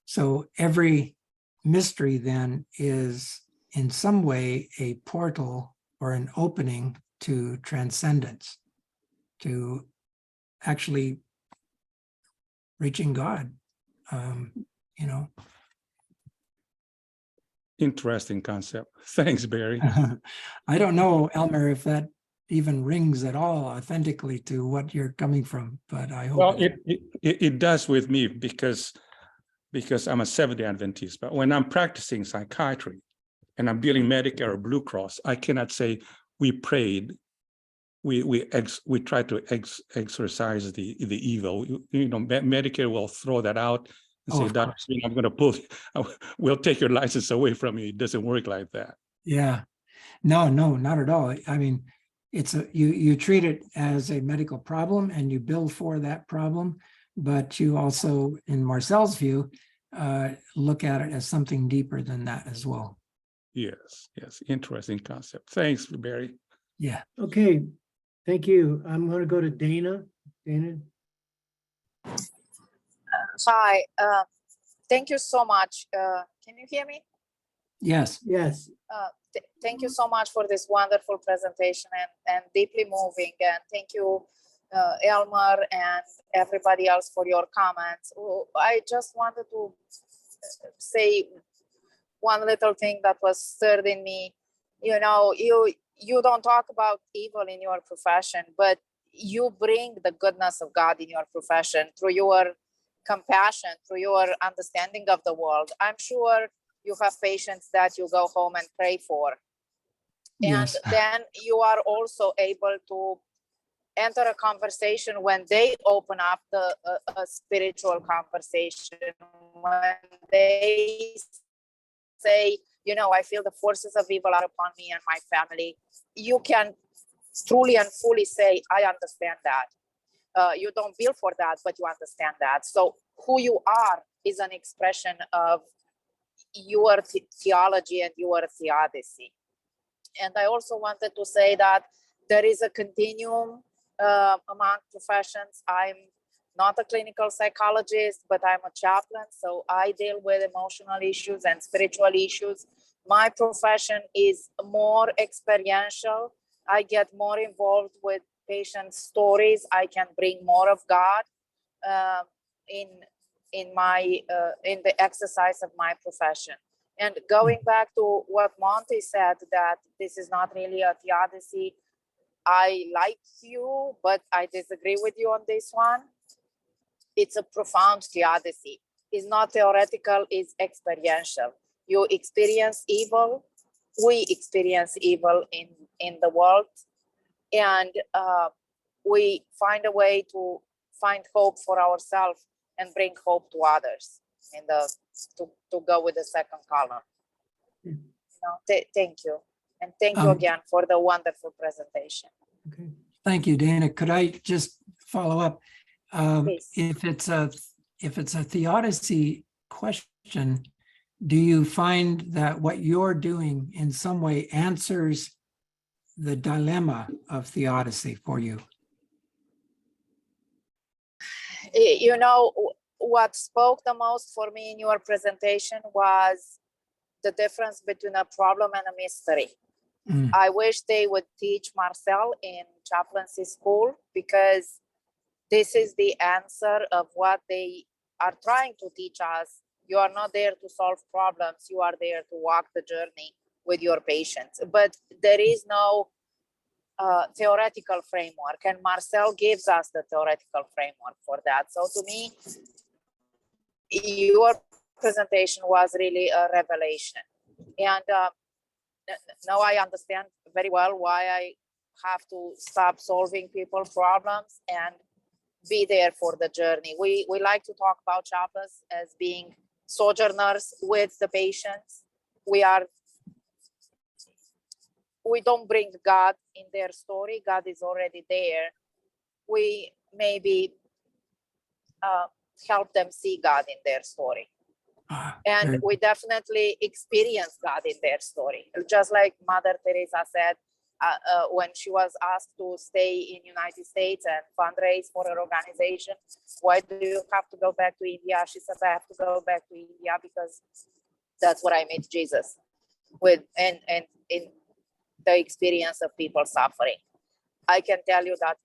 So every mystery then is in some way a portal or an opening to transcendence, to actually reaching God, you know. Interesting concept. Thanks, Barry. I don't know, Elmer, if that even rings at all authentically to what you're coming from, but I hope. Well, it does with me because I'm a Seventh-day Adventist. But when I'm practicing psychiatry and I'm dealing Medicare or Blue Cross, I cannot say we prayed. We try to exorcise the evil. You know, Medicare will throw that out and say, "That I'm going to we'll take your license away from you." It doesn't work like that. Yeah, no, not at all. I mean, it's you treat it as a medical problem and you bill for that problem, but you also, in Marcel's view, look at it as something deeper than that as well. Yes, interesting concept. Thanks, Barry. Yeah. Okay, thank you. I'm going to go to Dana. Dana? Hi, thank you so much. Can you hear me? Yes. Yes. Thank you so much for this wonderful presentation and deeply moving. And thank you, Elmer and everybody else for your comments. I just wanted to say one little thing that was stirred in me. You know, you don't talk about evil in your profession, but you bring the goodness of God in your profession through your compassion, through your understanding of the world. I'm sure you have patients that you go home and pray for. Yes. And then you are also able to enter a conversation when they open up a spiritual conversation, when they say, you know, I feel the forces of evil are upon me and my family. You can truly and fully say, I understand that. You don't bill for that, but you understand that. So who you are is an expression of your theology and your theodicy. And I also wanted to say that there is a continuum among professions. I'm not a clinical psychologist, but I'm a chaplain, so I deal with emotional issues and spiritual issues. My profession is more experiential. I get more involved with patient stories. I can bring more of God in the exercise of my profession. And going back to what Monty said, that this is not really a theodicy, I like you, but I disagree with you on this one. It's a profound theodicy. It's not theoretical, it's experiential. You experience evil, we experience evil in the world, and we find a way to find hope for ourselves and bring hope to others in the to go with the second column. Thank you. And thank you again for the wonderful presentation. Okay. Thank you, Dana. Could I just follow up? Please. If it's a theodicy question, do you find that what you're doing in some way answers the dilemma of theodicy for you? You know, what spoke the most for me in your presentation was the difference between a problem and a mystery. Mm. I wish they would teach Marcel in chaplaincy school, because this is the answer of what they are trying to teach us. You are not there to solve problems. You are there to walk the journey with your patients. But there is no theoretical framework, and Marcel gives us the theoretical framework for that. So to me, your presentation was really a revelation. And now I understand very well why I have to stop solving people's problems and be there for the journey. We like to talk about chaplains as being sojourners with the patients. We don't bring God in their story. God is already there. We maybe help them see God in their story. And we definitely experience God in their story. Just like Mother Teresa said, when she was asked to stay in United States and fundraise for her organization, why do you have to go back to India? She said, I have to go back to India because that's where I met Jesus with, and in the experience of people suffering. I can tell you that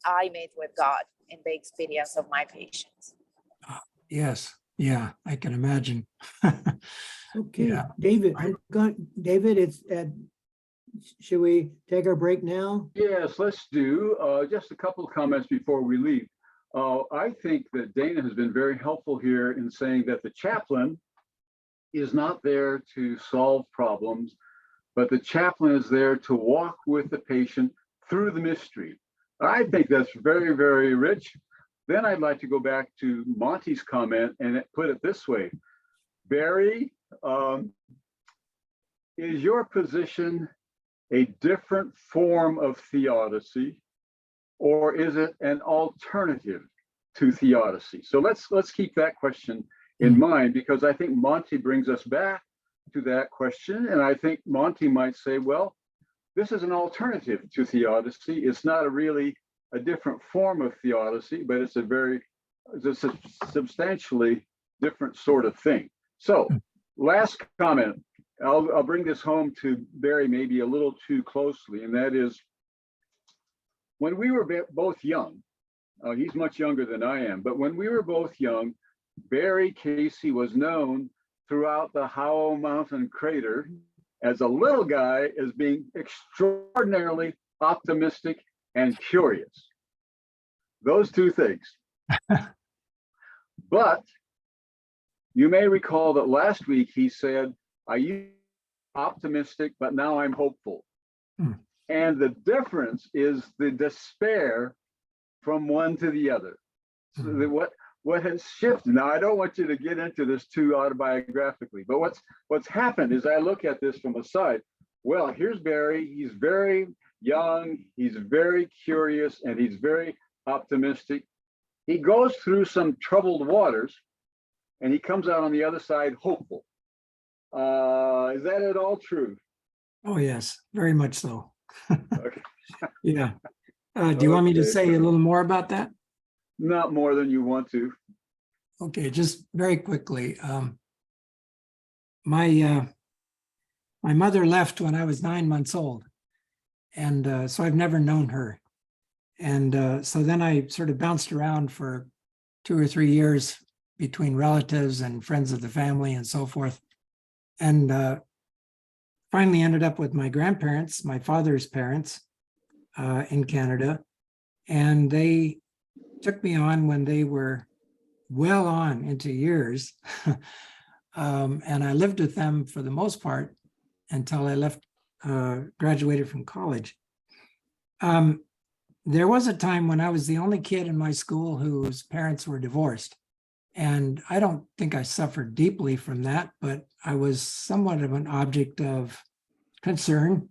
I met with God in the experience of my patients. Yes. Yeah, I can imagine. Okay, Yeah. David, David, it's should we take our break now? Yes, let's do just a couple of comments before we leave. I think that Dana has been very helpful here in saying that the chaplain is not there to solve problems, but the chaplain is there to walk with the patient through the mystery. I think that's very, very rich. Then I'd like to go back to Monty's comment and put it this way. Barry, is your position a different form of theodicy, or is it an alternative to theodicy? So let's keep that question in mind, because I think Monty brings us back to that question. And I think Monty might say, well, this is an alternative to theodicy. It's not really a different form of theodicy, but it's a substantially different sort of thing. So last comment, I'll bring this home to Barry maybe a little too closely, and that is, when we were both young, he's much younger than I am, but when we were both young, Barry Casey was known throughout the Howell Mountain crater as a little guy as being extraordinarily optimistic and curious. Those two things. But you may recall that last week he said, I used to be optimistic, but now I'm hopeful. And the difference is the despair from one to the other. So what has shifted? Now, I don't want you to get into this too autobiographically, but what's happened is I look at this from a side. Well, here's Barry. He's very young. He's very curious, and he's very optimistic. He goes through some troubled waters, and he comes out on the other side hopeful. Is that at all true? Oh, yes, very much so. Okay. Yeah. Do you want me to Okay. say a little more about that? Not more than you want to. Okay, just very quickly. My mother left when I was 9 months old. And so I've never known her. And so then I sort of bounced around for 2 or 3 years between relatives and friends of the family and so forth. And finally ended up with my grandparents, my father's parents in Canada. And they took me on when they were well on into years. And I lived with them for the most part until I left, graduated from college. There was a time when I was the only kid in my school whose parents were divorced. And I don't think I suffered deeply from that, but I was somewhat of an object of concern.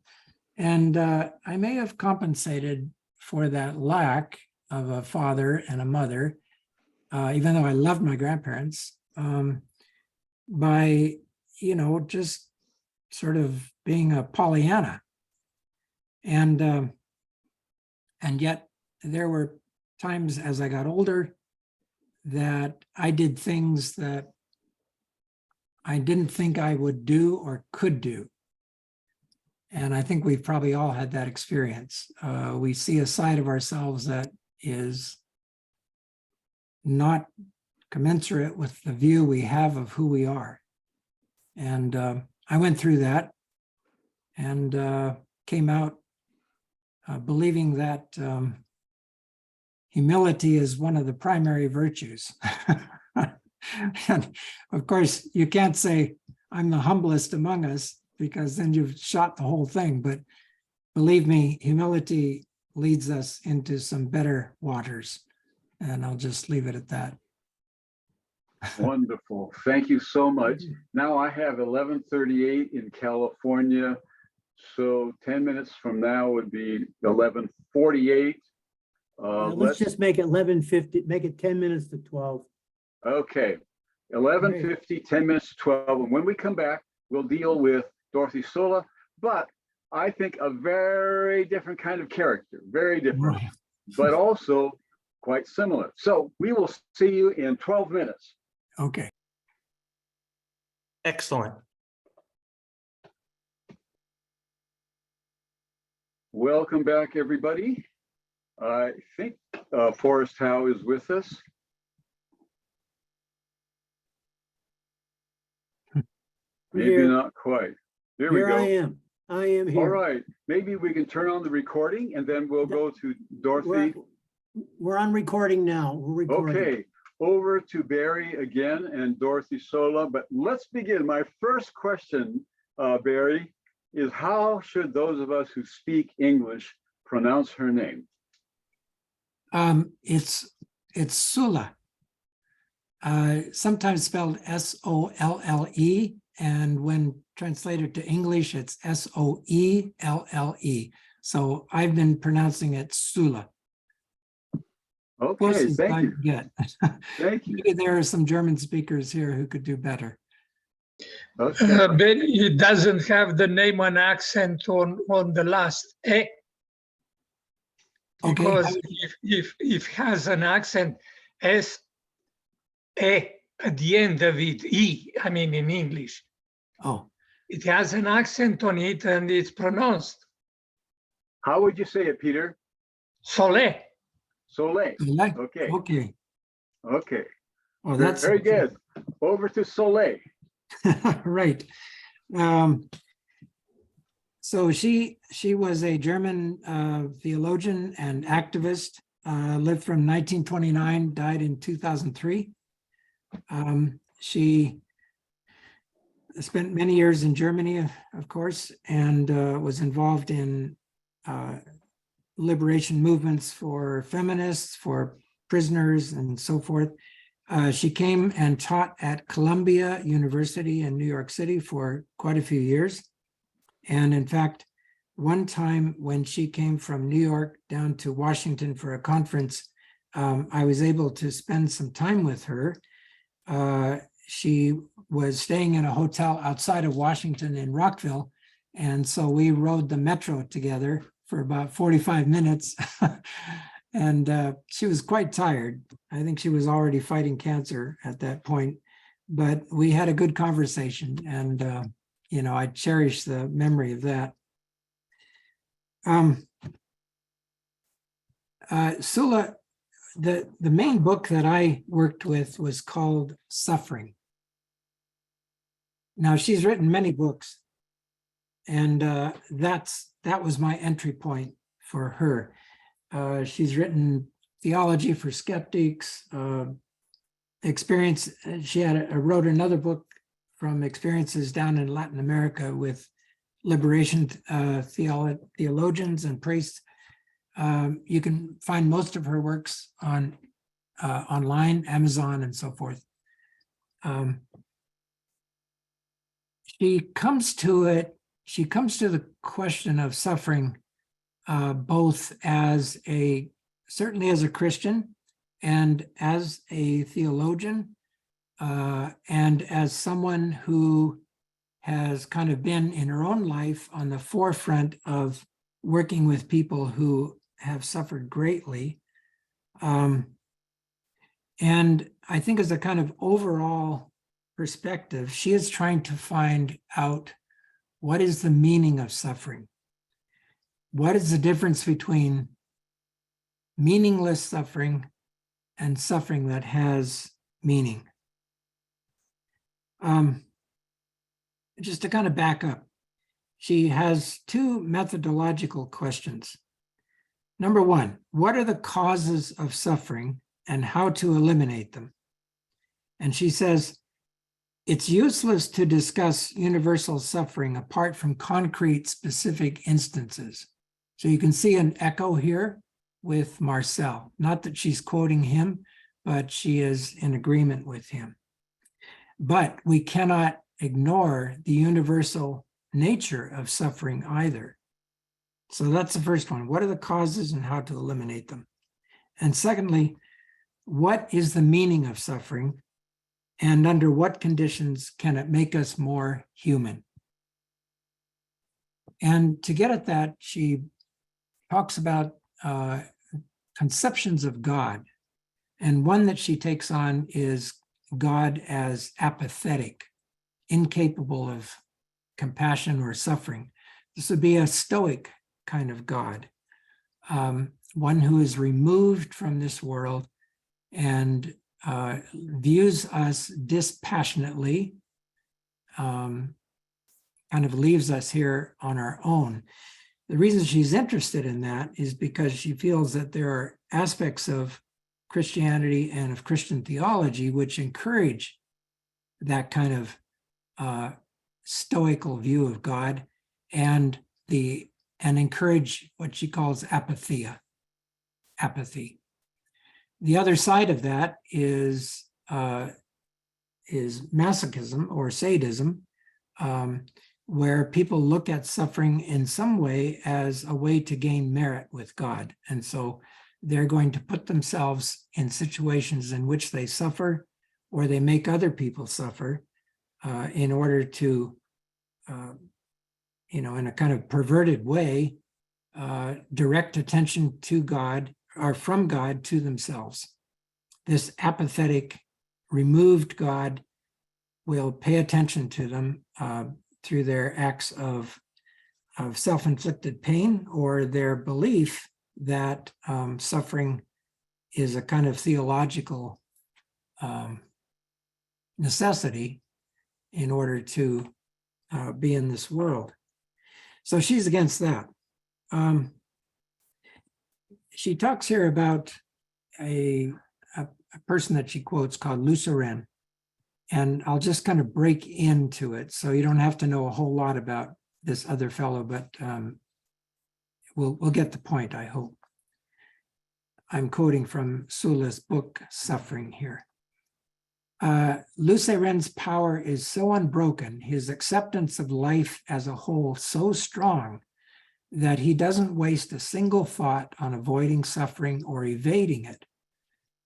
And I may have compensated for that lack of a father and a mother, even though I loved my grandparents, by, just sort of being a Pollyanna. And yet there were times as I got older that I did things that I didn't think I would do or could do. And I think we've probably all had that experience. We see a side of ourselves that is not commensurate with the view we have of who we are. And I went through that and came out believing that humility is one of the primary virtues. And of course, you can't say, I'm the humblest among us, because then you've shot the whole thing. But believe me, humility leads us into some better waters. And I'll just leave it at that. Wonderful. Thank you so much. Now I have 11:38 in California. So 10 minutes from now would be 11:48. Let's just make it 11:50, make it 10 minutes to 12. Okay, 11:50, 10 minutes to 12. And when we come back, we'll deal with Dorothy Sola, but I think a very different kind of character, very different, Right. but also quite similar. So we will see you in 12 minutes. Okay. Excellent. Welcome back, everybody. I think Forrest Howe is with us. Maybe Here. not quite. There we Here go. I am here. All right, maybe we can turn on the recording and then we'll go to Dorothy. We're on recording now. We're recording. Okay, over to Barry again and Dorothy Sola. But let's begin. My first question, Barry, is how should those of us who speak English pronounce her name? It's Sula, sometimes spelled S-O-L-L-E, and when translated to English, it's S-O-E-L-L-E. So I've been pronouncing it Sula. Okay, Closest I thank you. could get. Thank you. Maybe there are some German speakers here who could do better. Okay. But it doesn't have the name and accent on the last E. Okay. Because if it has an accent, S, E at the end of it, E, I mean in English. Oh, It has an accent on it and it's pronounced How would you say it, Peter? Sole. Soleil. like, Okay. okay. Okay. Oh, that's Very good. Over to Soleil. right. So she was a German theologian and activist, lived from 1929, died in 2003. She spent many years in Germany, of course, and was involved in liberation movements for feminists, for prisoners, and so forth. She came and taught at Columbia University in New York City for quite a few years. And in fact, one time when she came from New York down to Washington for a conference, I was able to spend some time with her. She was staying in a hotel outside of Washington in Rockville. And so we rode the metro together for about 45 minutes. And she was quite tired. I think she was already fighting cancer at that point, but we had a good conversation, and I cherish the memory of that. Sula, the main book that I worked with was called Suffering. Now, she's written many books, and that was my entry point for her. She's written Theology for Skeptics, experience. She wrote another book from experiences down in Latin America with liberation theologians and priests. You can find most of her works on online, Amazon, and so forth. She comes to the question of suffering both certainly as a Christian and as a theologian, and as someone who has kind of been in her own life on the forefront of working with people who have suffered greatly. And I think as a kind of overall perspective, she is trying to find out what is the meaning of suffering. What is the difference between meaningless suffering and suffering that has meaning? Just to kind of back up, she has two methodological questions. Number one, what are the causes of suffering and how to eliminate them? And she says, it's useless to discuss universal suffering apart from concrete specific instances. So you can see an echo here with Marcel. Not that she's quoting him, but she is in agreement with him. But we cannot ignore the universal nature of suffering either. So that's the first one. What are the causes and how to eliminate them? And secondly, what is the meaning of suffering? And under what conditions can it make us more human? And to get at that, she talks about conceptions of God. And one that she takes on is God as apathetic, incapable of compassion or suffering. This would be a stoic kind of God, one who is removed from this world and views us dispassionately, kind of leaves us here on our own. The reason she's interested in that is because she feels that there are aspects of Christianity and of Christian theology which encourage that kind of stoical view of God and encourage what she calls apathy. The other side of that is masochism or sadism, where people look at suffering in some way as a way to gain merit with God. And so they're going to put themselves in situations in which they suffer or they make other people suffer in order to, in a kind of perverted way, direct attention to God or from God to themselves. This apathetic, removed God will pay attention to them through their acts of self-inflicted pain or their belief that suffering is a kind of theological necessity in order to be in this world. So she's against that. She talks here about a person that she quotes called Larson, and I'll just kind of break into it so you don't have to know a whole lot about this other fellow, but we'll get the point, I hope. I'm quoting from Sula's book, Suffering, here. Larsen's power is so unbroken, his acceptance of life as a whole so strong, that he doesn't waste a single thought on avoiding suffering or evading it.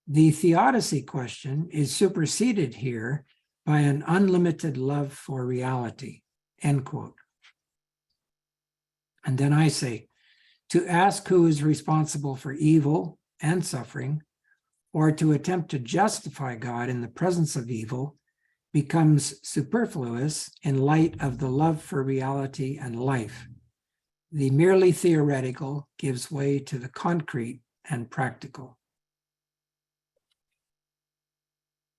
The theodicy question is superseded here by an unlimited love for reality, end quote. And then I say, to ask who is responsible for evil and suffering, or to attempt to justify God in the presence of evil, becomes superfluous in light of the love for reality and life. The merely theoretical gives way to the concrete and practical.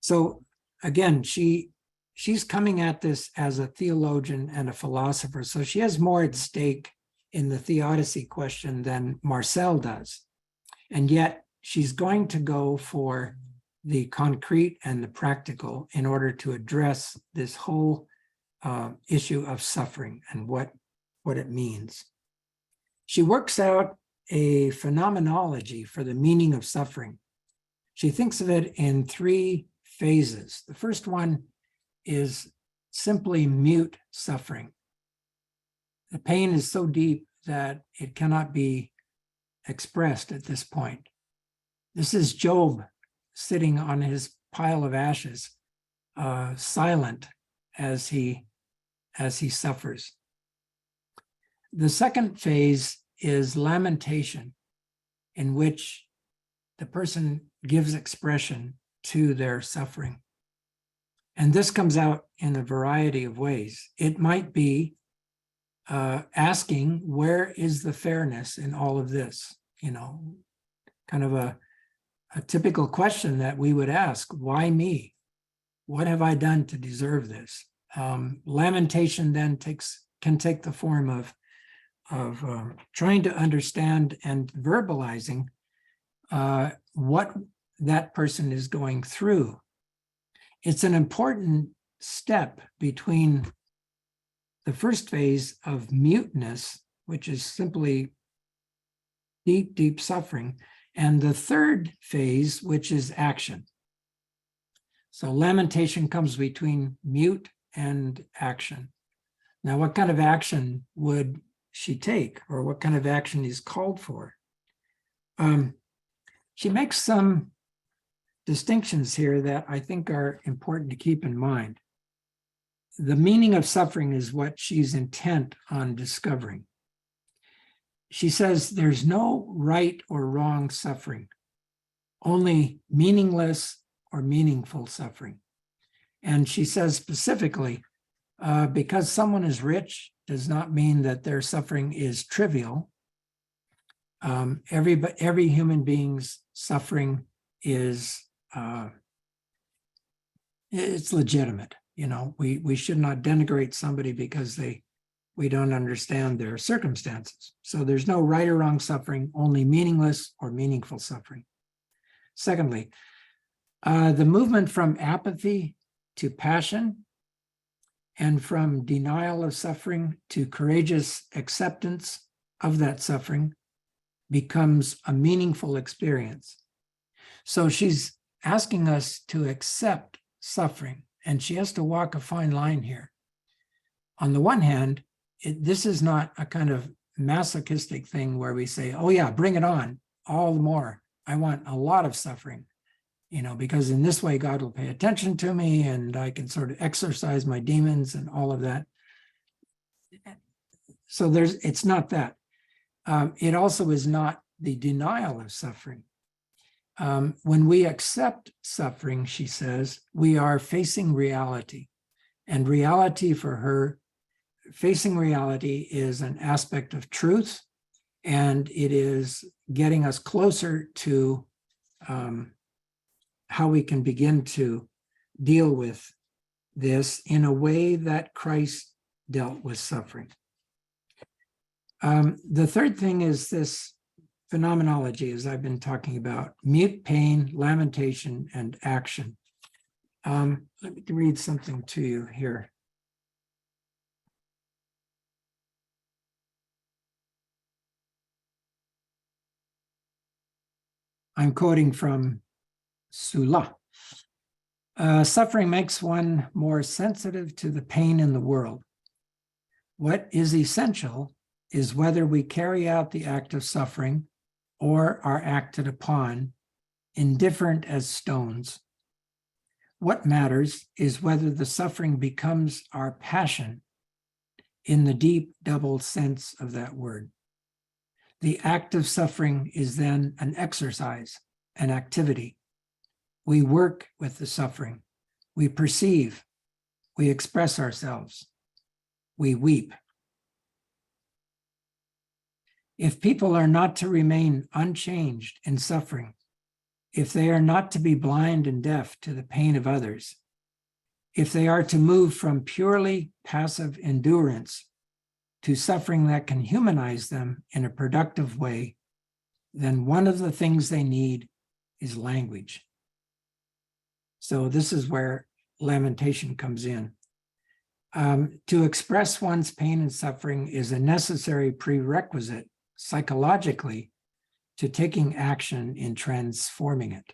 So again, she's coming at this as a theologian and a philosopher, so she has more at stake in the theodicy question than Marcel does. And yet she's going to go for the concrete and the practical in order to address this whole issue of suffering and what it means. She works out a phenomenology for the meaning of suffering. She thinks of it in 3 phases. The first one is simply mute suffering. The pain is so deep that it cannot be expressed at this point. This is Job sitting on his pile of ashes, silent as he suffers. The second phase is lamentation, in which the person gives expression to their suffering. And this comes out in a variety of ways. It might be asking, where is the fairness in all of this? You know, kind of a typical question that we would ask, why me? What have I done to deserve this? Lamentation then can take the form of trying to understand and verbalizing what that person is going through. It's an important step between the first phase of muteness, which is simply deep, deep suffering, and the third phase, which is action. So lamentation comes between mute and action. Now, what kind of action would she take, or what kind of action is called for? She makes some distinctions here that I think are important to keep in mind. The meaning of suffering is what she's intent on discovering. She says there's no right or wrong suffering, only meaningless or meaningful suffering. And she says specifically, because someone is rich does not mean that their suffering is trivial. Every human being's suffering is it's legitimate. You know, we should not denigrate somebody because we don't understand their circumstances. So there's no right or wrong suffering, only meaningless or meaningful suffering. Secondly, the movement from apathy to passion and from denial of suffering to courageous acceptance of that suffering becomes a meaningful experience. So she's asking us to accept suffering, and she has to walk a fine line here. On the one hand, this is not a kind of masochistic thing where we say, oh yeah, bring it on, all the more. I want a lot of suffering, you know, because in this way, God will pay attention to me and I can sort of exorcise my demons and all of that. So it's not that. It also is not the denial of suffering. When we accept suffering, she says, we are facing reality. And reality for her, facing reality is an aspect of truth, and it is getting us closer to how we can begin to deal with this in a way that Christ dealt with suffering. The third thing is this phenomenology, as I've been talking about: mute pain, lamentation, and action. Let me read something to you here. I'm quoting from Sula. Suffering makes one more sensitive to the pain in the world. What is essential is whether we carry out the act of suffering or are acted upon, indifferent as stones. what matters is whether the suffering becomes our passion in the deep double sense of that word. The act of suffering is then an exercise, an activity. We work with the suffering. We perceive. We express ourselves. We weep. If people are not to remain unchanged in suffering, if they are not to be blind and deaf to the pain of others, if they are to move from purely passive endurance to suffering that can humanize them in a productive way, then one of the things they need is language. So this is where lamentation comes in. To express one's pain and suffering is a necessary prerequisite psychologically to taking action in transforming it.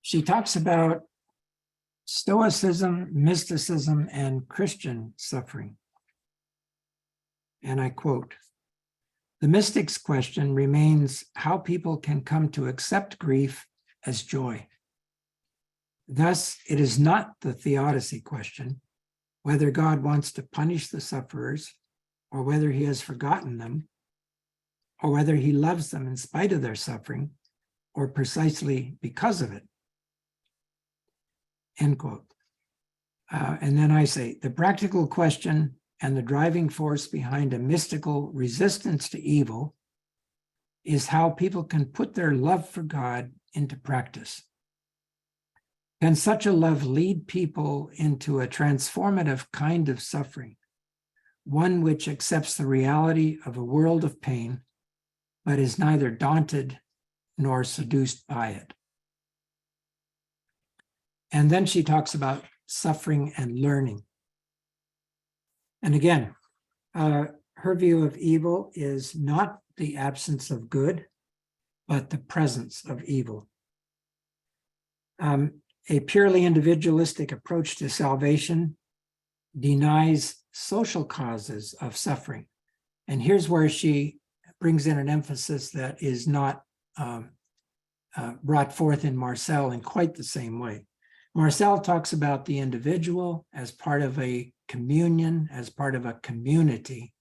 She talks about Stoicism, mysticism, and Christian suffering. And I quote, "The mystic's question remains how people can come to accept grief as joy. Thus, it is not the theodicy question, whether God wants to punish the sufferers, or whether he has forgotten them, or whether he loves them in spite of their suffering, or precisely because of it." End quote. And then I say, the practical question and the driving force behind a mystical resistance to evil is how people can put their love for God into practice. Can such a love lead people into a transformative kind of suffering, one which accepts the reality of a world of pain, but is neither daunted nor seduced by it? And then she talks about suffering and learning. And again, her view of evil is not the absence of good, but the presence of evil. A purely individualistic approach to salvation denies social causes of suffering. And here's where she brings in an emphasis that is not brought forth in Marcel in quite the same way. Marcel talks about the individual as part of a communion, as part of a community.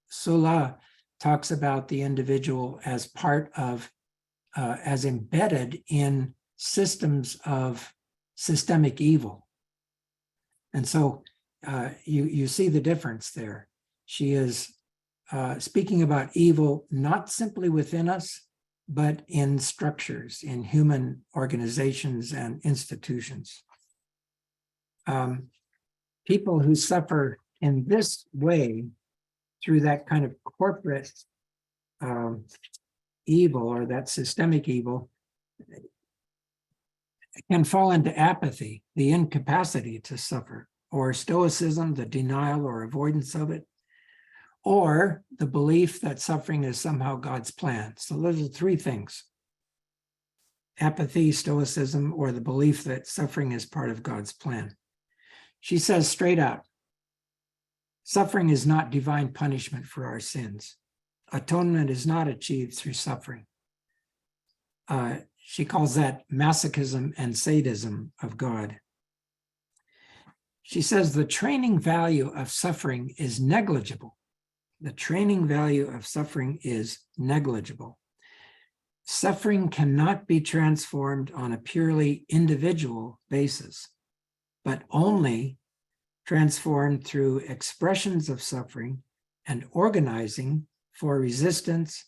Sola talks about the individual as part of, as embedded in systems of systemic evil. And so you see the difference there. She is speaking about evil not simply within us, but in structures, in human organizations and institutions. People who suffer in this way through that kind of corporate evil or that systemic evil can fall into apathy, the incapacity to suffer, or stoicism, the denial or avoidance of it, or the belief that suffering is somehow God's plan. So those are three things: apathy, stoicism, or the belief that suffering is part of God's plan. She says straight out, suffering is not divine punishment for our sins. Atonement is not achieved through suffering. She calls that masochism and sadism of God. She says the training value of suffering is negligible. The training value of suffering is negligible. Suffering cannot be transformed on a purely individual basis, but only transformed through expressions of suffering and organizing for resistance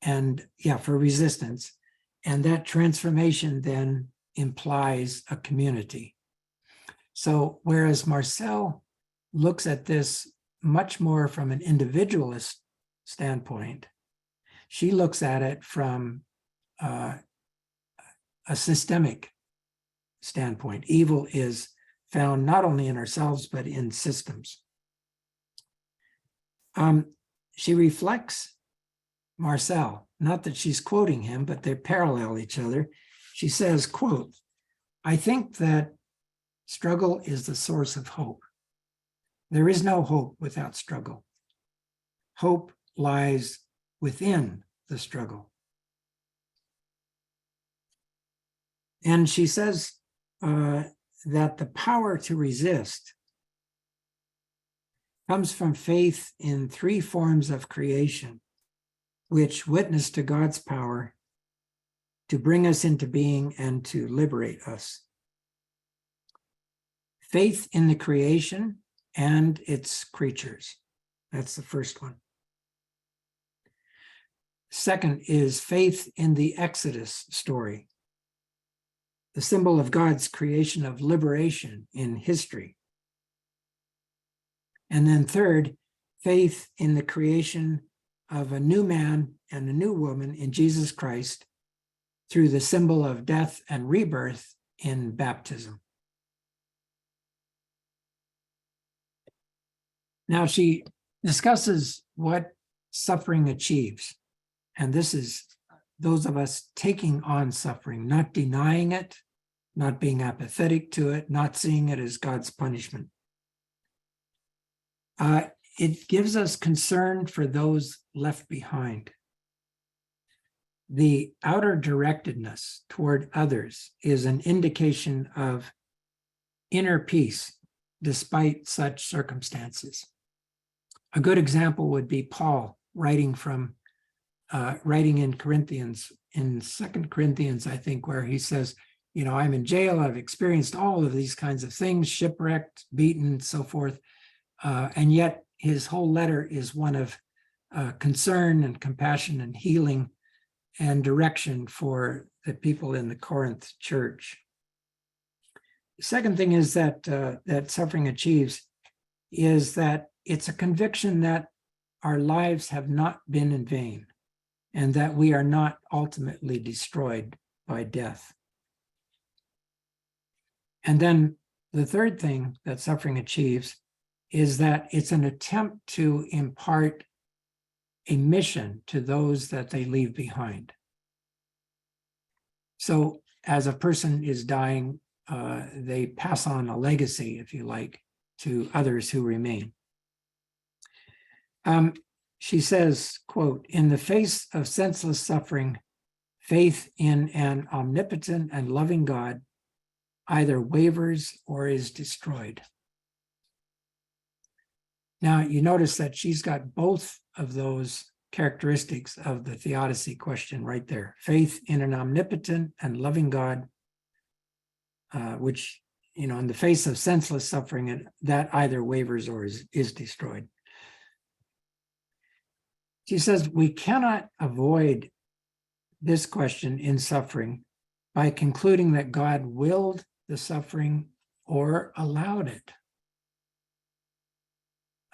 and that transformation then implies a community. So whereas Marcel looks at this much more from an individualist standpoint, she looks at it from a systemic standpoint. Evil is found not only in ourselves, but in systems. She reflects Marcel, not that she's quoting him, but they parallel each other. She says, quote, "I think that struggle is the source of hope. There is no hope without struggle. Hope lies within the struggle. And she says that the power to resist comes from faith in three forms of creation, which witness to God's power to bring us into being and to liberate us. Faith in the creation and its creatures. That's the first one. Second is faith in the Exodus story, the symbol of God's creation of liberation in history. And then third, faith in the creation of a new man and a new woman in Jesus Christ through the symbol of death and rebirth in baptism. Now she discusses what suffering achieves. And this is those of us taking on suffering, not denying it, not being apathetic to it, not seeing it as God's punishment. It gives us concern for those left behind. The outer directedness toward others is an indication of inner peace despite such circumstances. A good example would be Paul writing in Corinthians, in 2 Corinthians, I think, where he says, you know, I'm in jail, I've experienced all of these kinds of things, shipwrecked, beaten, so forth. And yet his whole letter is one of concern and compassion and healing and direction for the people in the Corinth church. The second thing is that that suffering achieves is that it's a conviction that our lives have not been in vain and that we are not ultimately destroyed by death. And then the third thing that suffering achieves is that it's an attempt to impart a mission to those that they leave behind. So as a person is dying, they pass on a legacy, if you like, to others who remain. She says, quote, in the face of senseless suffering, faith in an omnipotent and loving God either wavers or is destroyed. Now, you notice that she's got both of those characteristics of the theodicy question right there. Faith in an omnipotent and loving God, which, you know, in the face of senseless suffering, that either wavers or is destroyed. She says we cannot avoid this question in suffering by concluding that God willed the suffering or allowed it.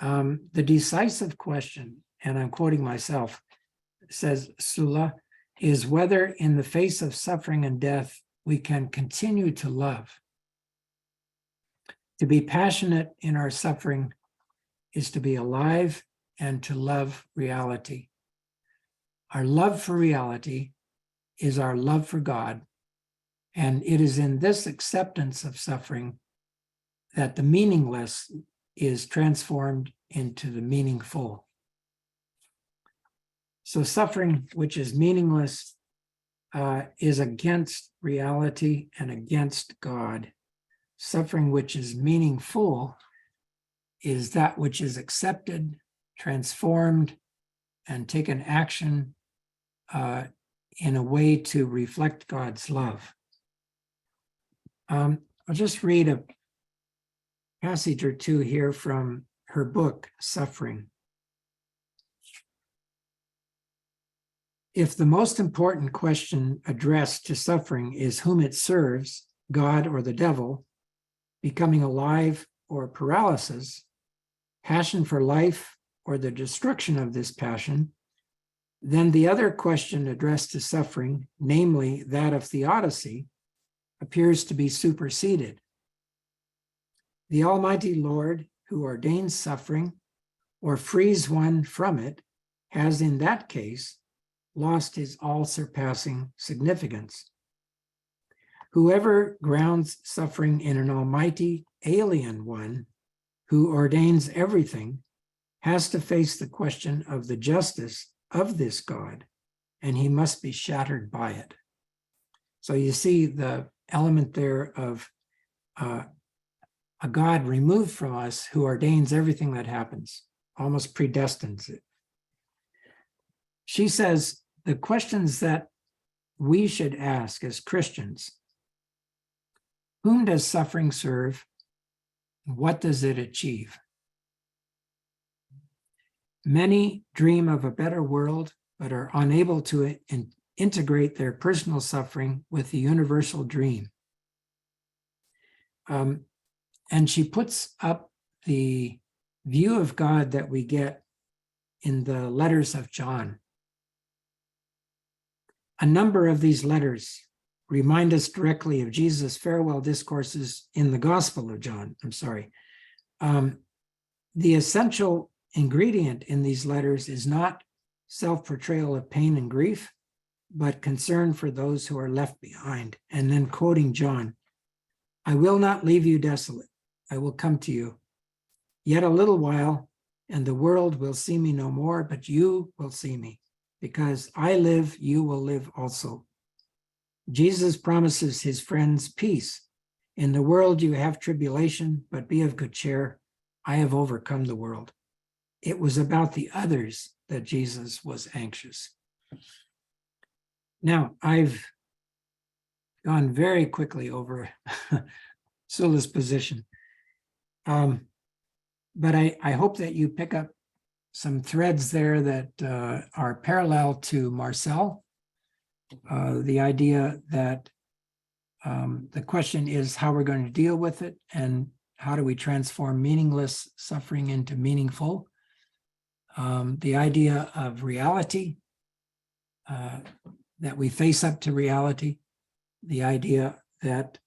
The decisive question, and I'm quoting myself, says Sula, is whether in the face of suffering and death, we can continue to love. To be passionate in our suffering is to be alive and to love reality. Our love for reality is our love for God, and it is in this acceptance of suffering that the meaningless is transformed into the meaningful. So suffering, which is meaningless, is against reality and against God. Suffering, which is meaningful, is that which is accepted, transformed, and taken action in a way to reflect God's love. I'll just read a passage or two here from her book, Suffering. If the most important question addressed to suffering is whom it serves, God or the devil, becoming alive or paralysis, passion for life or the destruction of this passion, then the other question addressed to suffering, namely that of theodicy, appears to be superseded. The Almighty Lord, who ordains suffering or frees one from it, has in that case lost his all-surpassing significance. Whoever grounds suffering in an almighty alien one who ordains everything has to face the question of the justice of this God, and he must be shattered by it. So you see the element there of a God removed from us who ordains everything that happens, almost predestines it. She says the questions that we should ask as Christians: whom does suffering serve? What does it achieve? Many dream of a better world, but are unable to integrate their personal suffering with the universal dream. And she puts up the view of God that we get in the letters of John. A number of these letters remind us directly of Jesus' farewell discourses in the Gospel of John. The essential ingredient in these letters is not self-portrayal of pain and grief, but concern for those who are left behind. And then quoting John, "I will not leave you desolate. I will come to you. Yet a little while, and the world will see me no more, but you will see me. Because I live, you will live also." Jesus promises his friends peace. "In the world you have tribulation, but be of good cheer. I have overcome the world." It was about the others that Jesus was anxious. Now, I've gone very quickly over Sula's position. But I hope that you pick up some threads there that are parallel to Marcel. The idea that the question is how we're going to deal with it, and how do we transform meaningless suffering into meaningful. The idea of reality, that we face up to reality, the idea that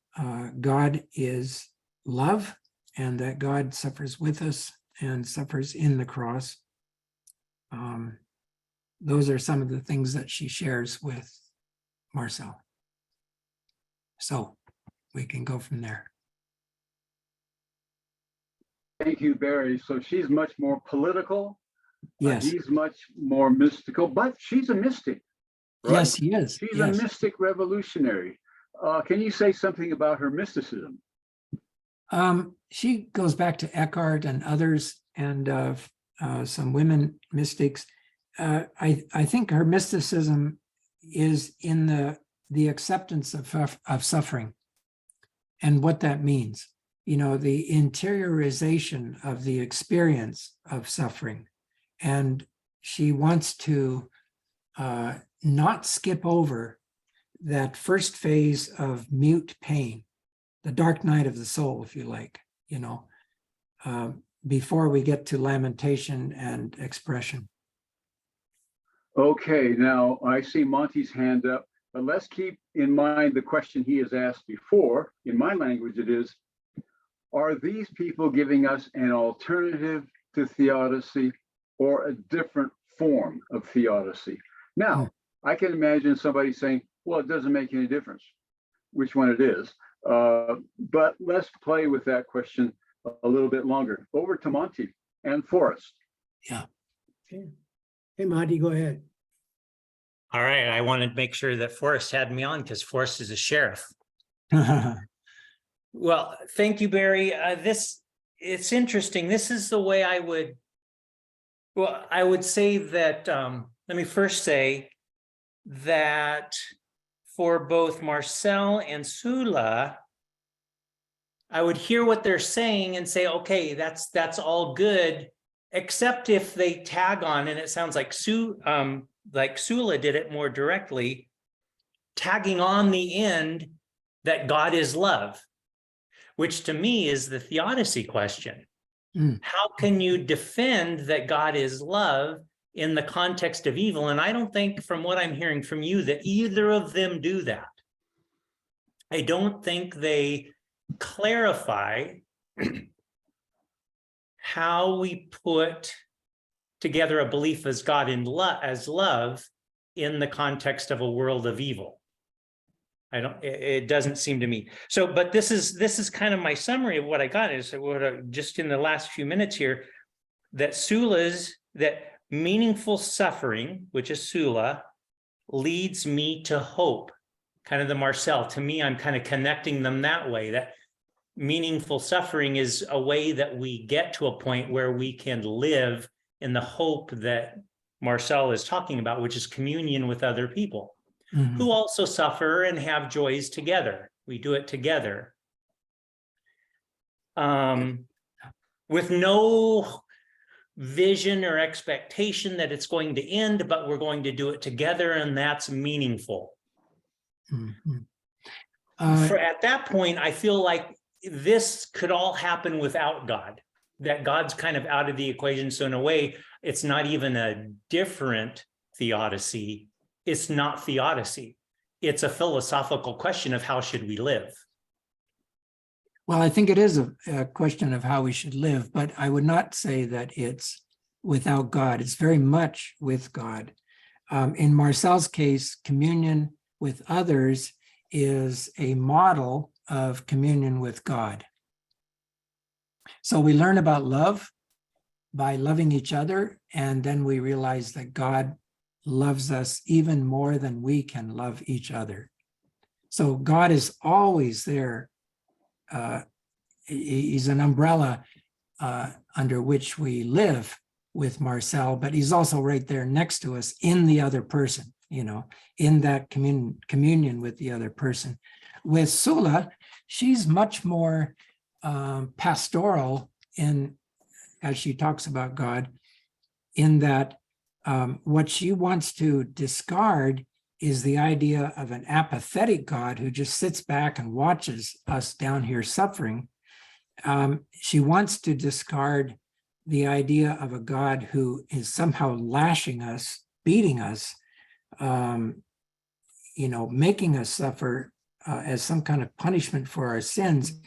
God is love, and that God suffers with us and suffers in the cross. Those are some of the things that she shares with Marcel. So we can go from there. Thank you, Barry. So she's much more political. Yes. He's much more mystical, but she's a mystic. Right? Yes, he is. She's Yes. a mystic revolutionary. Can you say something about her mysticism? She goes back to Eckhart and others, and some women mystics. I think her mysticism is in the acceptance of suffering and what that means. You know, the interiorization of the experience of suffering. And she wants to not skip over that first phase of mute pain, the dark night of the soul, if you like, you know, before we get to lamentation and expression. Okay, now I see Monty's hand up, but let's keep in mind the question he has asked before. In my language, it is, are these people giving us an alternative to theodicy or a different form of theodicy? Now, I can imagine somebody saying, well, it doesn't make any difference which one it is. But let's play with that question a little bit longer. Over to Monty and Forrest. Yeah. Okay. Hey, Monty, go ahead. All right, I wanted to make sure that Forrest had me on because Forrest is a sheriff. Well, thank you, Barry. It's interesting. This is the way I would say that, let me first say that for both Marcel and Sula, I would hear what they're saying and say, okay, that's all good, except if they tag on, and it sounds like Sula did it more directly, tagging on the end that God is love, which to me is the theodicy question. How can you defend that God is love in the context of evil? And I don't think, from what I'm hearing from you, that either of them do that. I don't think they clarify how we put together a belief as God as love in the context of a world of evil. It doesn't seem to me. So, but this is kind of my summary of what I got is just in the last few minutes here, that meaningful suffering, which is Sula, leads me to hope, kind of the Marcel. To me, I'm kind of connecting them that way, that meaningful suffering is a way that we get to a point where we can live in the hope that Marcel is talking about, which is communion with other people Mhm. who also suffer and have joys together. We do it together. With no vision or expectation that it's going to end, but we're going to do it together, and that's meaningful. Mhm. At that point, I feel like this could all happen without God, that God's kind of out of the equation. So in a way, it's not even a different theodicy. It's not theodicy. It's a philosophical question of how should we live. Well, I think it is a question of how we should live, but I would not say that it's without God. It's very much with God. In Marcel's case, communion with others is a model of communion with God. So we learn about love by loving each other, and then we realize that God loves us even more than we can love each other. So God is always there. He's an umbrella under which we live with Marcel, but he's also right there next to us in the other person, in that communion with the other person. With Sula, she's much more pastoral as she talks about God, in that what she wants to discard is the idea of an apathetic God who just sits back and watches us down here suffering. She wants to discard the idea of a God who is somehow lashing us, beating us, making us suffer as some kind of punishment for our sins.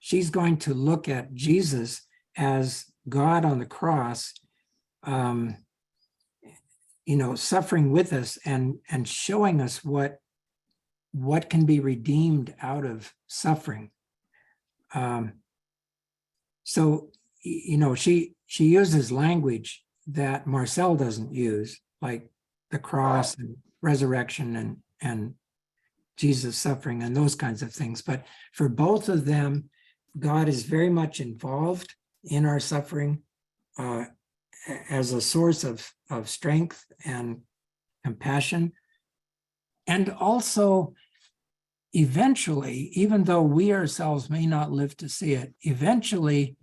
She's going to look at Jesus as God on the cross, suffering with us and showing us what can be redeemed out of suffering. So, she uses language that Marcel doesn't use, like the cross and resurrection and Jesus suffering and those kinds of things. But for both of them, God is very much involved in our suffering as a source of strength and compassion. And also, eventually, even though we ourselves may not live to see it, eventually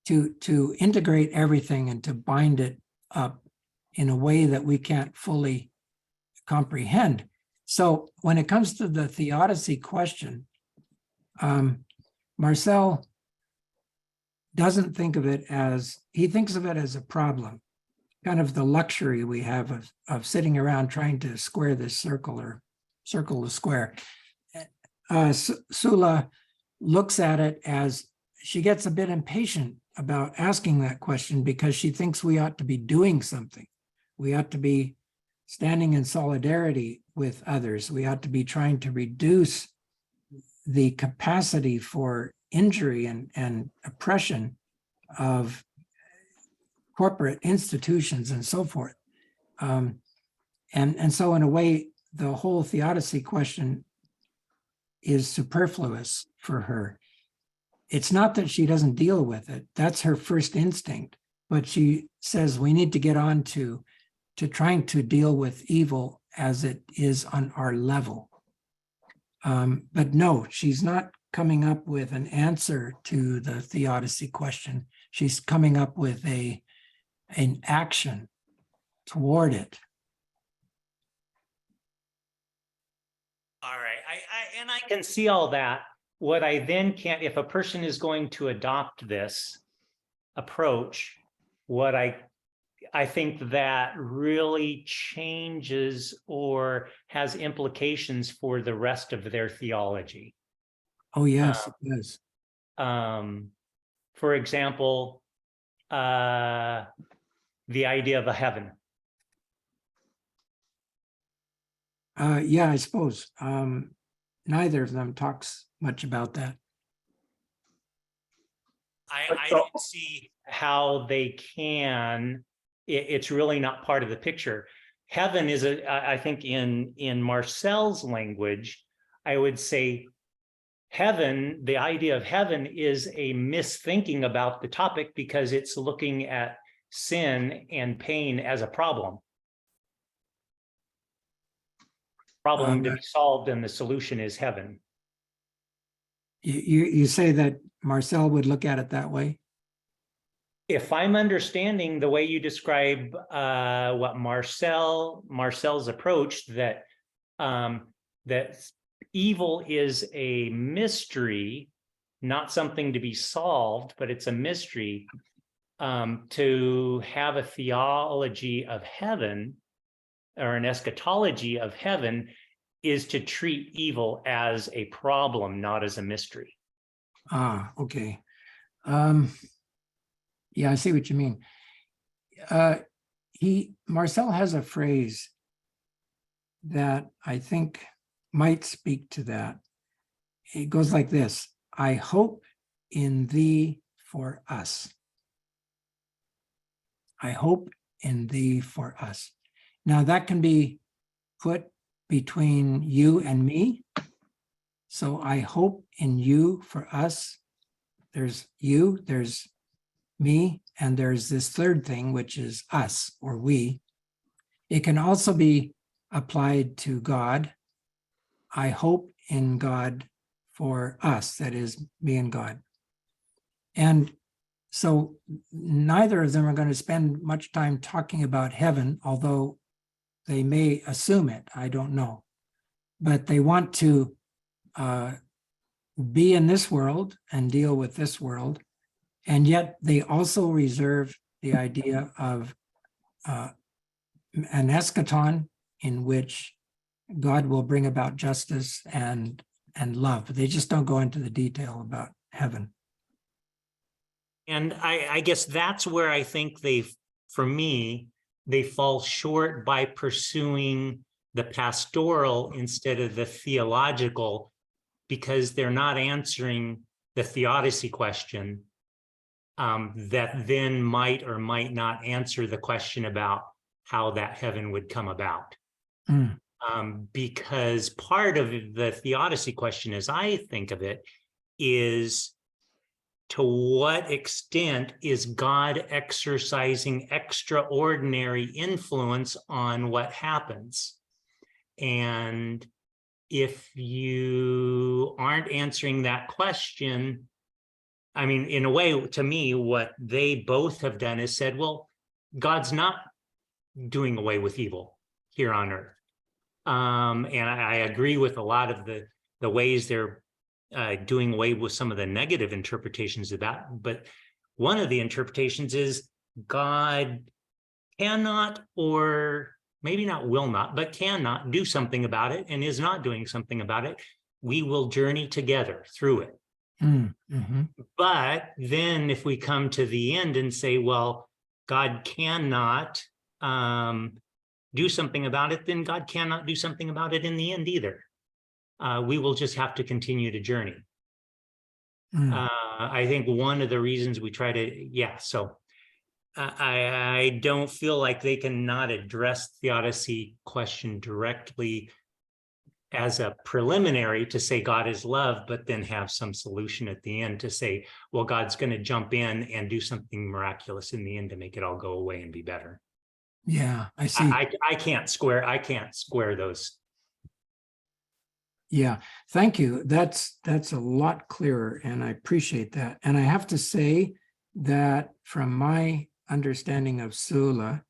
to integrate everything and to bind it up in a way that we can't fully comprehend. So when it comes to the theodicy question, Marcel doesn't think of it he thinks of it as a problem, kind of the luxury we have of sitting around trying to square this circle or circle the square. Sula looks at it as she gets a bit impatient about asking that question because she thinks we ought to be doing something. We ought to be standing in solidarity with others. We ought to be trying to reduce the capacity for injury and oppression of corporate institutions and so forth. And so in a way, the whole theodicy question is superfluous for her. It's not that she doesn't deal with it. That's her first instinct. But she says we need to get on to trying to deal with evil as it is on our level. But no, she's not coming up with an answer to the theodicy question. She's coming up with an action toward it. All right, I can see all that. What I then can't, if a person is going to adopt this approach, what I think that really changes or has implications for the rest of their theology. Oh, yes, it does. For example, the idea of a heaven. Yeah, I suppose. Neither of them talks much about that. I don't see how they can, it's really not part of the picture. Heaven is I think in Marcel's language, I would say heaven, the idea of heaven is a misthinking about the topic because it's looking at sin and pain as a problem to be solved, and the solution is heaven. You say that Marcel would look at it that way? If I'm understanding the way you describe what Marcel's approach, that that evil is a mystery, not something to be solved, but it's a mystery. To have a theology of heaven or an eschatology of heaven is to treat evil as a problem, not as a mystery. Ah, okay. Yeah, I see what you mean. Marcel has a phrase that I think might speak to that. It goes like this: I hope in thee for us. I hope in thee for us. Now that can be put between you and me. So I hope in you for us. There's you, there's me, and there's this third thing, which is us or we. It can also be applied to God. I hope in God for us, that is me and God. And so neither of them are going to spend much time talking about heaven, although they may assume it, I don't know. But they want to be in this world and deal with this world. And yet they also reserve the idea of an eschaton in which God will bring about justice and love. They just don't go into the detail about heaven. And I guess that's where I think for me, they fall short by pursuing the pastoral instead of the theological, because they're not answering the theodicy question that then might or might not answer the question about how that heaven would come about. Because part of the theodicy question, as I think of it, is to what extent is God exercising extraordinary influence on what happens? And if you aren't answering that question, I mean, in a way, to me, what they both have done is said, well, God's not doing away with evil here on earth. And I agree with a lot of the ways they're doing away with some of the negative interpretations of that. But one of the interpretations is God cannot, or maybe not will not, but cannot do something about it and is not doing something about it. We will journey together through it. Mm-hmm. But then if we come to the end and say, well, God cannot do something about it, then God cannot do something about it in the end either. We will just have to continue to journey. I think one of the reasons we try to, so I don't feel like they cannot address the theodicy question directly as a preliminary to say God is love, but then have some solution at the end to say, well, God's going to jump in and do something miraculous in the end to make it all go away and be better. Yeah, I see. I can't square those. Yeah, thank you. That's a lot clearer, and I appreciate that. And I have to say that from my understanding of Sula,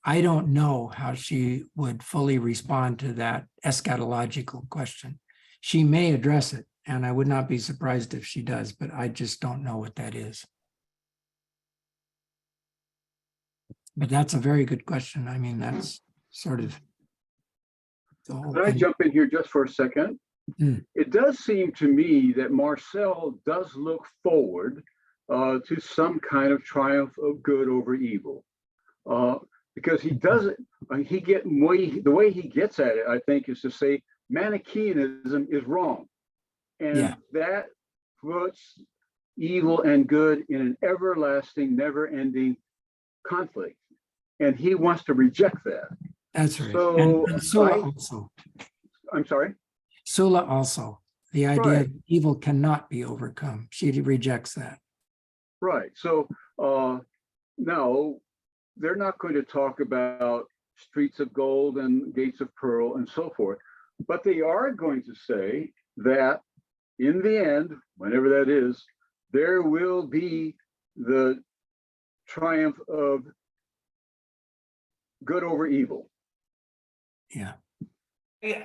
I don't know how she would fully respond to that eschatological question. She may address it, and I would not be surprised if she does, but I just don't know what that is. But that's a very good question. I mean, that's sort of the whole Could I thing. jump in here just for a second? It does seem to me that Marcel does look forward to some kind of triumph of good over evil. Because he doesn't, the way he gets at it, I think, is to say Manichaeanism is wrong. And that puts evil and good in an everlasting, never-ending conflict. And he wants to reject that. That's right. So And Sula also. I'm sorry? Sula also. The idea Right. that evil cannot be overcome. She rejects that. Right. So now they're not going to talk about streets of gold and gates of pearl and so forth, but they are going to say that in the end, whenever that is, there will be the triumph of good over evil. Yeah.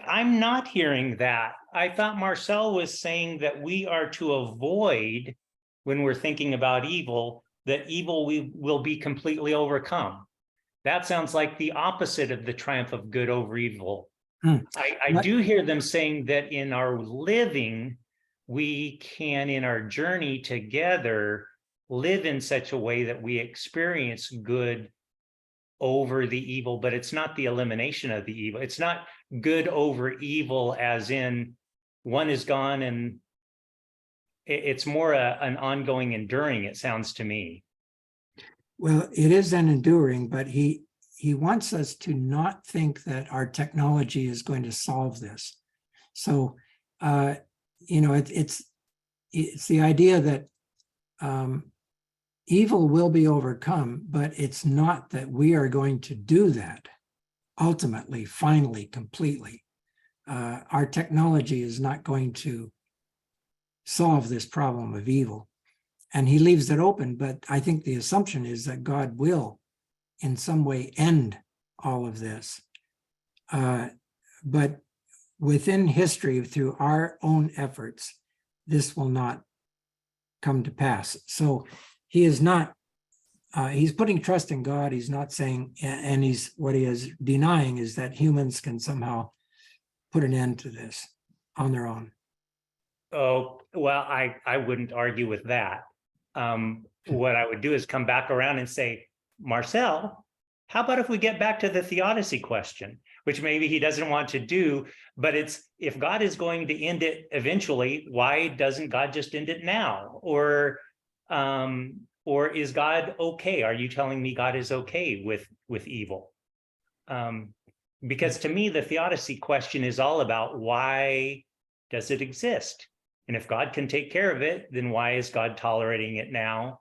I'm not hearing that. I thought Marcel was saying that we are to avoid, when we're thinking about evil, that evil will be completely overcome. That sounds like the opposite of the triumph of good over evil. I do hear them saying that in our living, we can, in our journey together, live in such a way that we experience good over the evil, but it's not the elimination of the evil. It's not good over evil as in one is gone, and it's more an ongoing enduring, it sounds to me. Well, it is an enduring, but he wants us to not think that our technology is going to solve this. So, it's the idea that evil will be overcome, but it's not that we are going to do that ultimately, finally, completely. Our technology is not going to solve this problem of evil. And he leaves it open, but I think the assumption is that God will in some way end all of this. But within history, through our own efforts, this will not come to pass. So he is not, he's putting trust in God. He's not saying, and what he is denying is that humans can somehow put an end to this on their own. Oh, well, I wouldn't argue with that. What I would do is come back around and say, Marcel, how about if we get back to the theodicy question, which maybe he doesn't want to do, but it's, if God is going to end it eventually, why doesn't God just end it now? Or is God okay? Are you telling me God is okay with evil? Because to me, the theodicy question is all about why does it exist? And if God can take care of it, then why is God tolerating it now?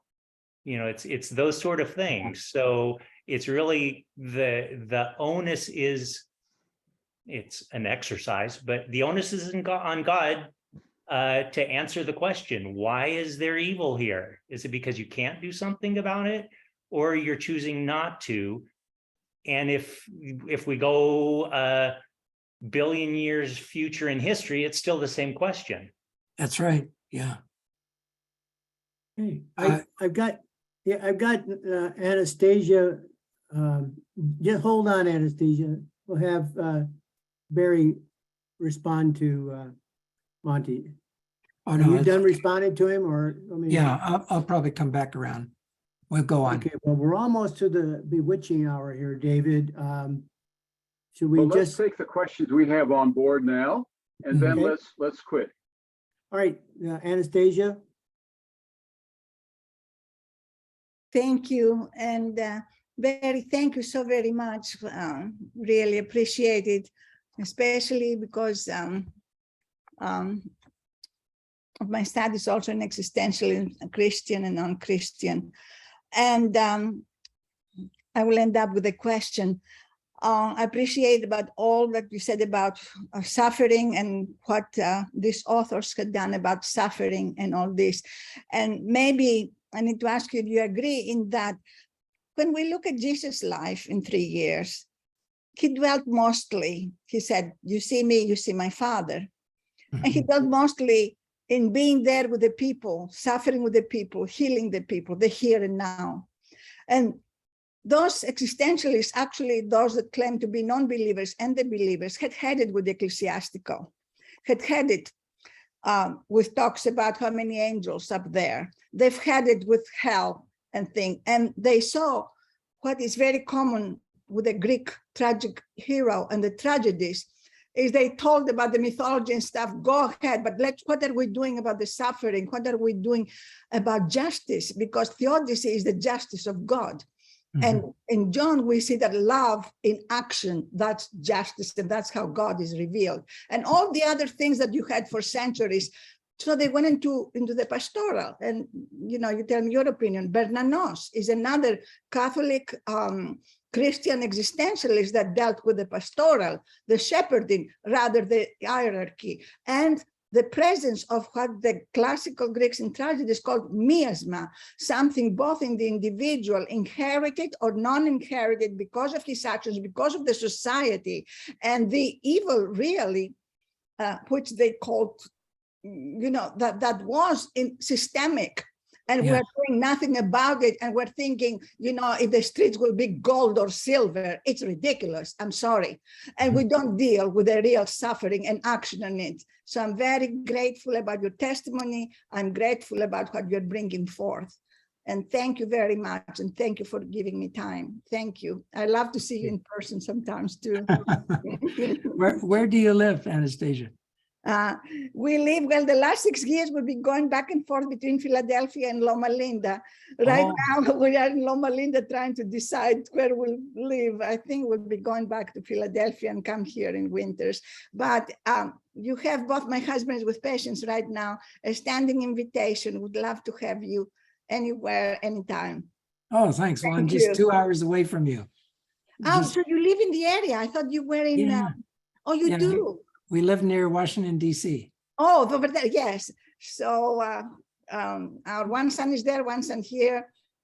It's those sort of things. So it's really the onus is, it's an exercise, but the onus is on God to answer the question, why is there evil here? Is it because you can't do something about it, or you're choosing not to? And if we go a billion years future in history, it's still the same question. That's right. Yeah. Hey, I've got Anastasia. Just hold on, Anastasia. We'll have Barry respond to Monty. Oh, Are no, you done responding to him, or? Yeah, I'll probably come back around. We'll go on. Okay, well, we're almost to the bewitching hour here, David. Should we Well, let's just? take the questions we have on board now, and then Okay. let's quit. All right, Anastasia. Thank you. And Barry, thank you so very much. Really appreciate it, especially because of my studies also in existential, Christian and non-Christian. And I will end up with a question. I appreciate about all that you said about suffering and what these authors had done about suffering and all this. And maybe I need to ask you, do you agree in that when we look at Jesus' life in 3 years, he dwelt mostly, he said, you see me, you see my Father. And he dwelt mostly in being there with the people, suffering with the people, healing the people, the here and now. And those existentialists, actually those that claim to be non-believers and the believers, had had it with the ecclesiastical, had had it with talks about how many angels up there. They've had it with hell and things. And they saw what is very common with the Greek tragic hero and the tragedies is they told about the mythology and stuff, go ahead, but what are we doing about the suffering? What are we doing about justice? Because theodicy is the justice of God. And in John, we see that love in action, that's justice, and that's how God is revealed. And all the other things that you had for centuries, so they went into the pastoral. And, you know, you tell me your opinion. Bernanos is another Catholic Christian existentialist that dealt with the pastoral, the shepherding, rather the hierarchy, and the presence of what the classical Greeks in tragedies called miasma, something both in the individual, inherited or non-inherited because of his actions, because of the society, and the evil really, which they called, you know, that was systemic. And Yeah. we're doing nothing about it. And we're thinking, you know, if the streets will be gold or silver, it's ridiculous. I'm sorry. And we don't deal with the real suffering and action on it. So I'm very grateful about your testimony. I'm grateful about what you're bringing forth. And thank you very much. And thank you for giving me time. Thank you. I love to see you in person sometimes too. Where do you live, Anastasia? We live, well, the last 6 years we've been going back and forth between Philadelphia and Loma Linda. Right now we are in Loma Linda trying to decide where we'll live. I think we'll be going back to Philadelphia and come here in winters. But you have both my husbands with patients right now, a standing invitation. Would love to have you anywhere, anytime. Oh, thanks. Well, I'm Thank just you. 2 hours away from you. Oh, Just- so you live in the area. I thought you were in, Yeah. oh, you Yeah. do? We live near Washington, DC. Oh, over there, yes. So our one son is there, one son here,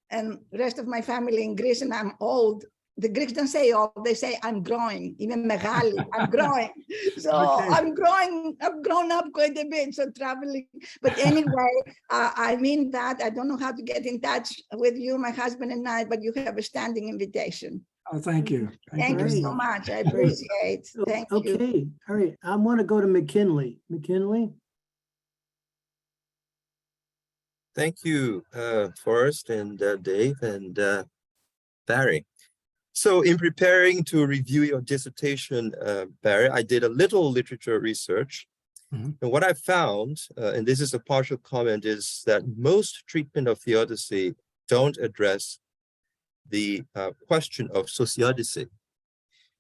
and the rest of my family in Greece, and I'm old. The Greeks don't say old, they say I'm growing, even megali, I'm growing. So Okay. I'm growing, I've grown up quite a bit, so traveling. But anyway, I mean that, I don't know how to get in touch with you, my husband and I, but you have a standing invitation. Oh, thank you. Thank you very so much. much, I appreciate, thank you. Okay, all right. I want to go to McKinley. McKinley? Thank you, Forrest and Dave and Barry. So in preparing to review your dissertation, Barry, I did a little literature research. Mhm. And what I found, and this is a partial comment, is that most treatment of theodicy don't address the question of sociodicy.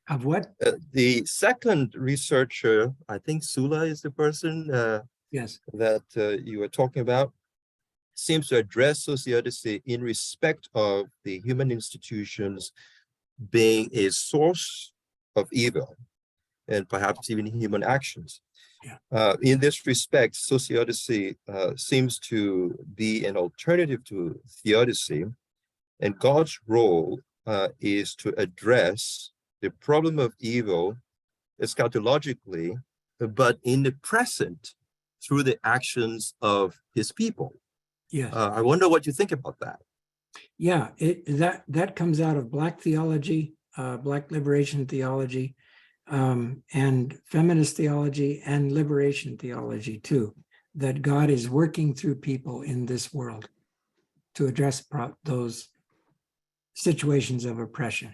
Of what? The second researcher, I think Sula is the person Yes. that you were talking about, seems to address sociodicy in respect of the human institutions being a source of evil and perhaps even human actions. Yeah. In this respect, sociodicy seems to be an alternative to theodicy, and God's role is to address the problem of evil eschatologically, but in the present through the actions of his people. Yes. I wonder what you think about that. Yeah, that comes out of Black theology, Black liberation theology, and feminist theology and liberation theology too, that God is working through people in this world to address those situations of oppression.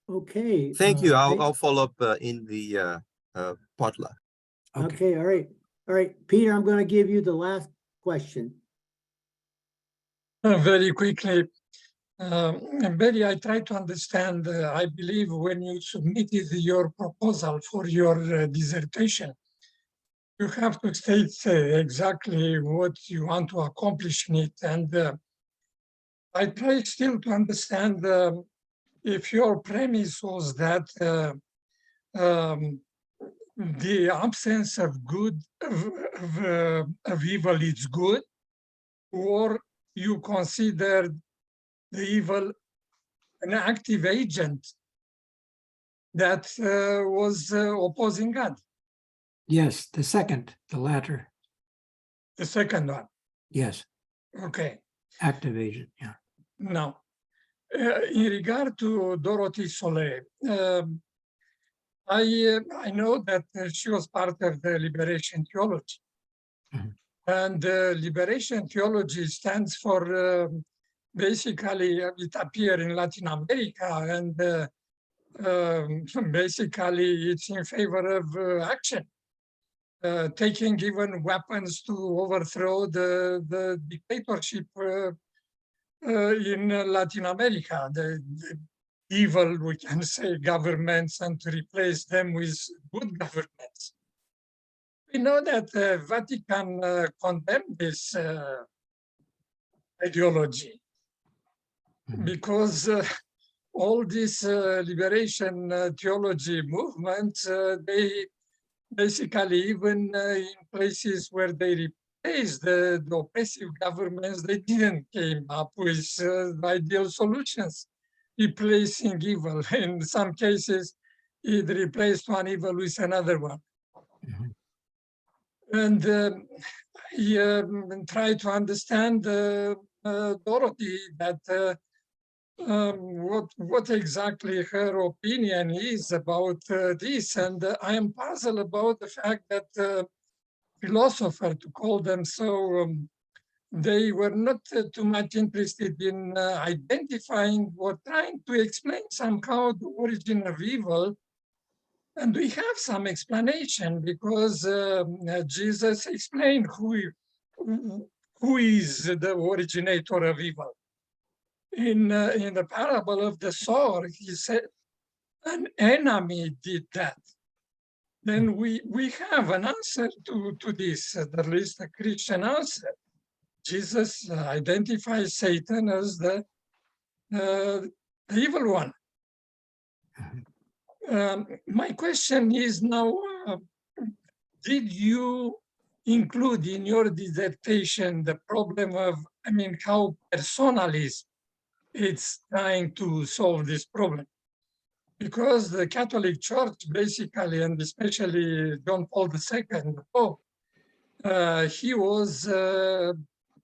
Okay. Thank you. I'll follow up in the potluck. Okay, all right. All right, Peter, I'm going to give you the last question. Very quickly, Betty, I try to understand, I believe when you submitted your proposal for your dissertation, you have to state exactly what you want to accomplish in it. And I try still to understand if your premise was that the absence of good, of evil is good, or you consider the evil an active agent that was opposing God. Yes, the latter. The second one. Yes, Okay. active agent. Yeah. Now, in regard to Dorothy Soleil, I know that she was part of the liberation theology. Mhm. And liberation theology stands for basically, it appeared in Latin America and basically it's in favor of action, taking even weapons to overthrow the dictatorship in Latin America, the evil, we can say, governments, and to replace them with good governments. We know that the Vatican condemned this ideology because all this liberation theology movement, they basically, even in places where they replaced the oppressive governments, they didn't came up with ideal solutions, replacing evil. In some cases, it replaced one evil with another one. And I try to understand Dorothy that what exactly her opinion is about this. And I am puzzled about the fact that philosophers, to call them so, they were not too much interested in identifying or trying to explain somehow the origin of evil. And we have some explanation because Jesus explained who is the originator of evil. In the parable of the sower, he said, an enemy did that. Then we have an answer to this, at least a Christian answer. Jesus identifies Satan as the evil one. My question is now, did you include in your dissertation the problem of, how personalism is trying to solve this problem? Because the Catholic Church basically, and especially John Paul II, the Pope, he was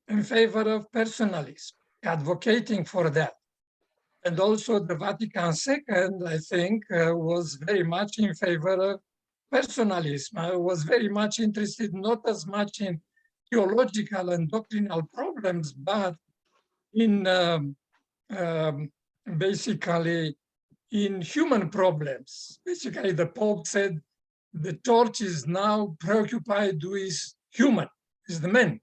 in favor of personalism, advocating for that. And also the Vatican II, I think, was very much in favor of personalism. I was very much interested, not as much in theological and doctrinal problems, but in basically in human problems. Basically, the Pope said the church is now preoccupied with human, is the man,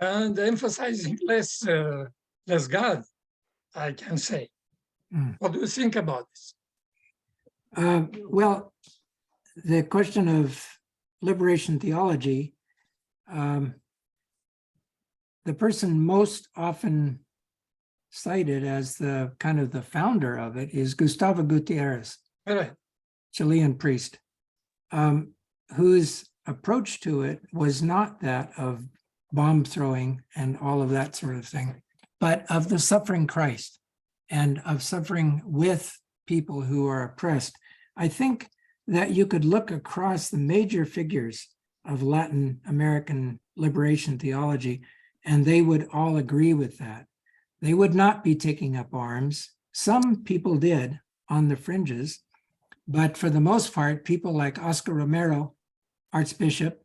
and emphasizing less God, I can say. What do you think about this? Well, the question of liberation theology, the person most often cited as the kind of the founder of it is Gustavo Gutierrez, Right. Chilean priest, whose approach to it was not that of bomb throwing and all of that sort of thing, but of the suffering Christ and of suffering with people who are oppressed. I think that you could look across the major figures of Latin American liberation theology, and they would all agree with that. They would not be taking up arms. Some people did on the fringes, but for the most part, people like Oscar Romero, Archbishop,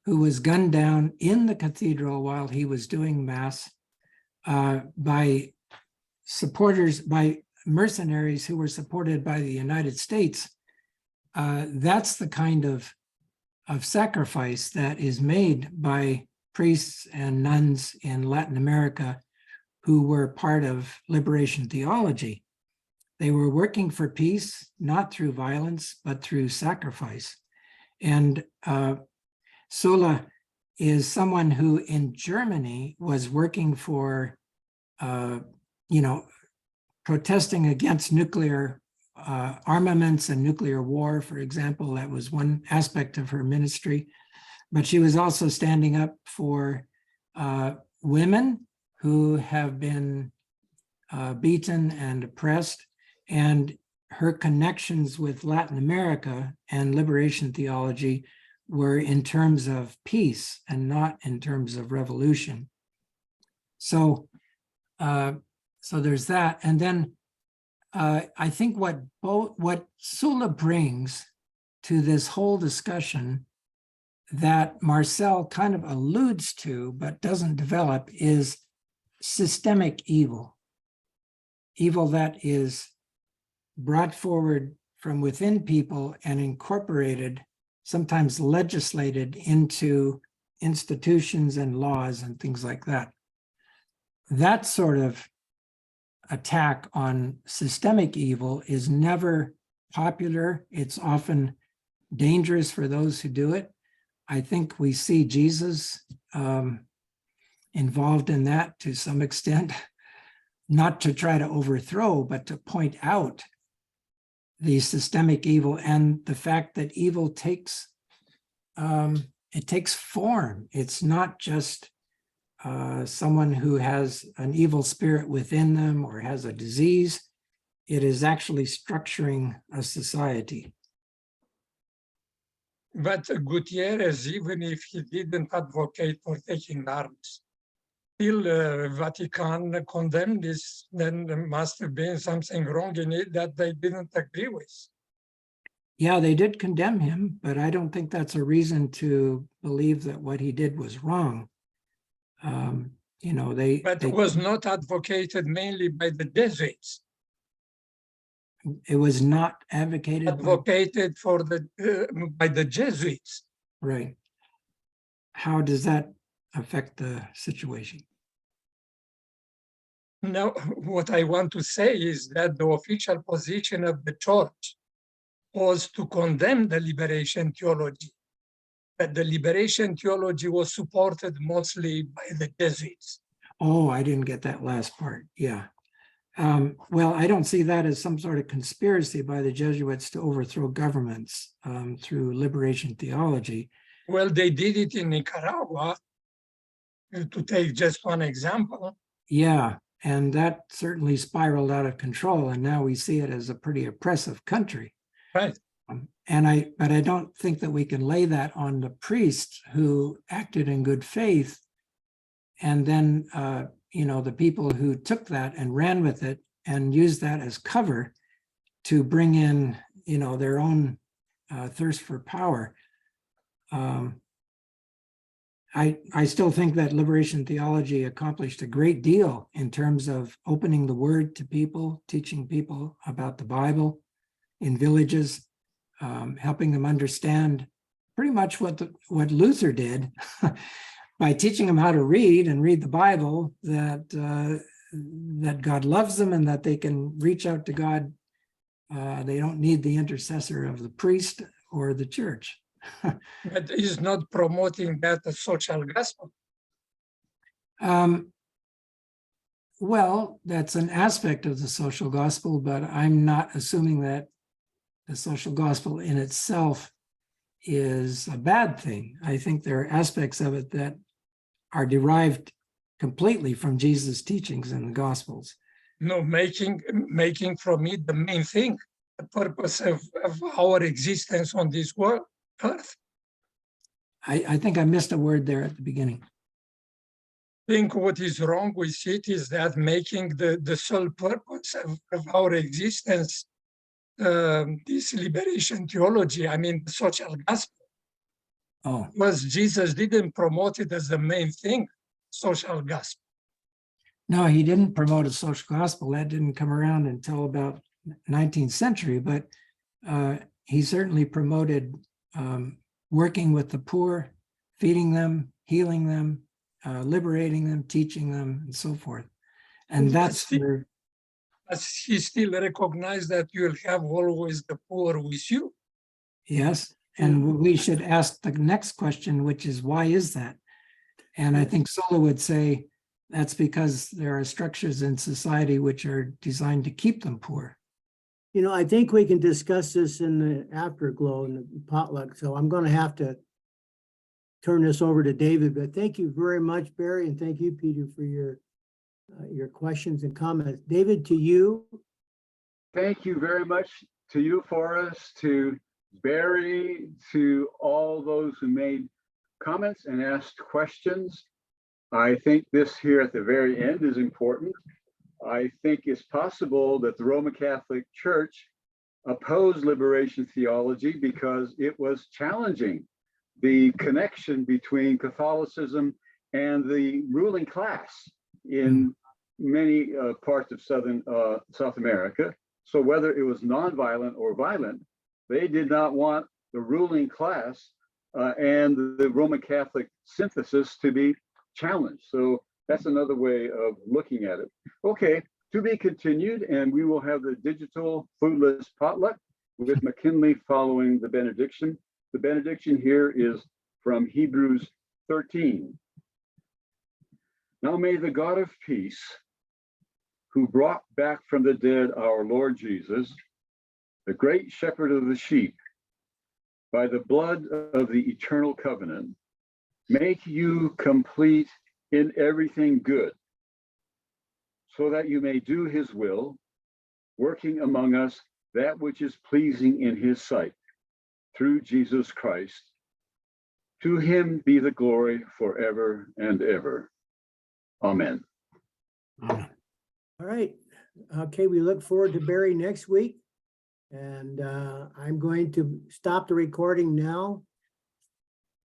who was gunned down in the cathedral while he was doing mass by supporters, by mercenaries who were supported by the United States. That's the kind of sacrifice that is made by priests and nuns in Latin America who were part of liberation theology. They were working for peace, not through violence, but through sacrifice. And Sola is someone who in Germany was working for, protesting against nuclear armaments and nuclear war, for example. That was one aspect of her ministry. But she was also standing up for women who have been beaten and oppressed, and her connections with Latin America and liberation theology were in terms of peace and not in terms of revolution. So there's that. And then I think what Sola brings to this whole discussion that Marcel kind of alludes to but doesn't develop is systemic evil. Evil that is brought forward from within people and incorporated, sometimes legislated into institutions and laws and things like that. That sort of attack on systemic evil is never popular. It's often dangerous for those who do it. I think we see Jesus involved in that to some extent, not to try to overthrow, but to point out the systemic evil and the fact that evil takes form. It's not just someone who has an evil spirit within them or has a disease. It is actually structuring a society. But Gutierrez, even if he didn't advocate for taking arms, still Vatican condemned this, then there must have been something wrong in it that they didn't agree with. Yeah, they did condemn him, but I don't think that's a reason to believe that what he did was wrong. But it was not advocated mainly by the Jesuits. It was not advocated Advocated for by the Jesuits. right. How does that affect the situation? Now, what I want to say is that the official position of the church was to condemn the liberation theology. But the liberation theology was supported mostly by the Jesuits. Oh, I didn't get that last part. Yeah. Well, I don't see that as some sort of conspiracy by the Jesuits to overthrow governments through liberation theology. Well, they did it in Nicaragua, to take just one example. Yeah, and that certainly spiraled out of control, and now we see it as a pretty oppressive country. Right. But I don't think that we can lay that on the priests who acted in good faith, and then the people who took that and ran with it and used that as cover to bring in their own thirst for power. I still think that liberation theology accomplished a great deal in terms of opening the word to people, teaching people about the Bible in villages, helping them understand pretty much what Luther did by teaching them how to read the Bible, that God loves them and that they can reach out to God. They don't need the intercessor of the priest or the church. But he's not promoting that as social gospel. Well, that's an aspect of the social gospel, but I'm not assuming that the social gospel in itself is a bad thing. I think there are aspects of it that are derived completely from Jesus' teachings in the Gospels. No, making from it the main thing, the purpose of our existence on this world, earth. I think I missed a word there at the beginning. I think what is wrong with it is that making the sole purpose of our existence this liberation theology, I mean, the social gospel. Oh, Was Jesus didn't promote it as the main thing, social gospel. no, he didn't promote a social gospel. That didn't come around until about 19th century, but he certainly promoted working with the poor, feeding them, healing them, liberating them, teaching them, and so forth. And that's where he still recognized that you'll have always the poor with you. yes, and we should ask the next question, which is, why is that? And I think Sola would say that's because there are structures in society which are designed to keep them poor. I think we can discuss this in the afterglow and the potluck. So I'm going to have to turn this over to David, but thank you very much, Barry. And thank you, Peter, for your questions and comments. David, to you. Thank you very much to you, Forrest, to Barry, to all those who made comments and asked questions. I think this here at the very end is important. I think it's possible that the Roman Catholic Church opposed liberation theology because it was challenging the connection between Catholicism and the ruling class in many parts of South America. So whether it was nonviolent or violent, they did not want the ruling class and the Roman Catholic synthesis to be challenged. So that's another way of looking at it. Okay, to be continued, and we will have the digital foodless potluck with McKinley following the benediction. The benediction here is from Hebrews 13. Now may the God of peace, who brought back from the dead our Lord Jesus, the great shepherd of the sheep, by the blood of the eternal covenant, make you complete in everything good, so that you may do his will, working among us that which is pleasing in his sight, through Jesus Christ. To him be the glory forever and ever. Amen. Amen. All right. Okay, we look forward to Barry next week. And I'm going to stop the recording now.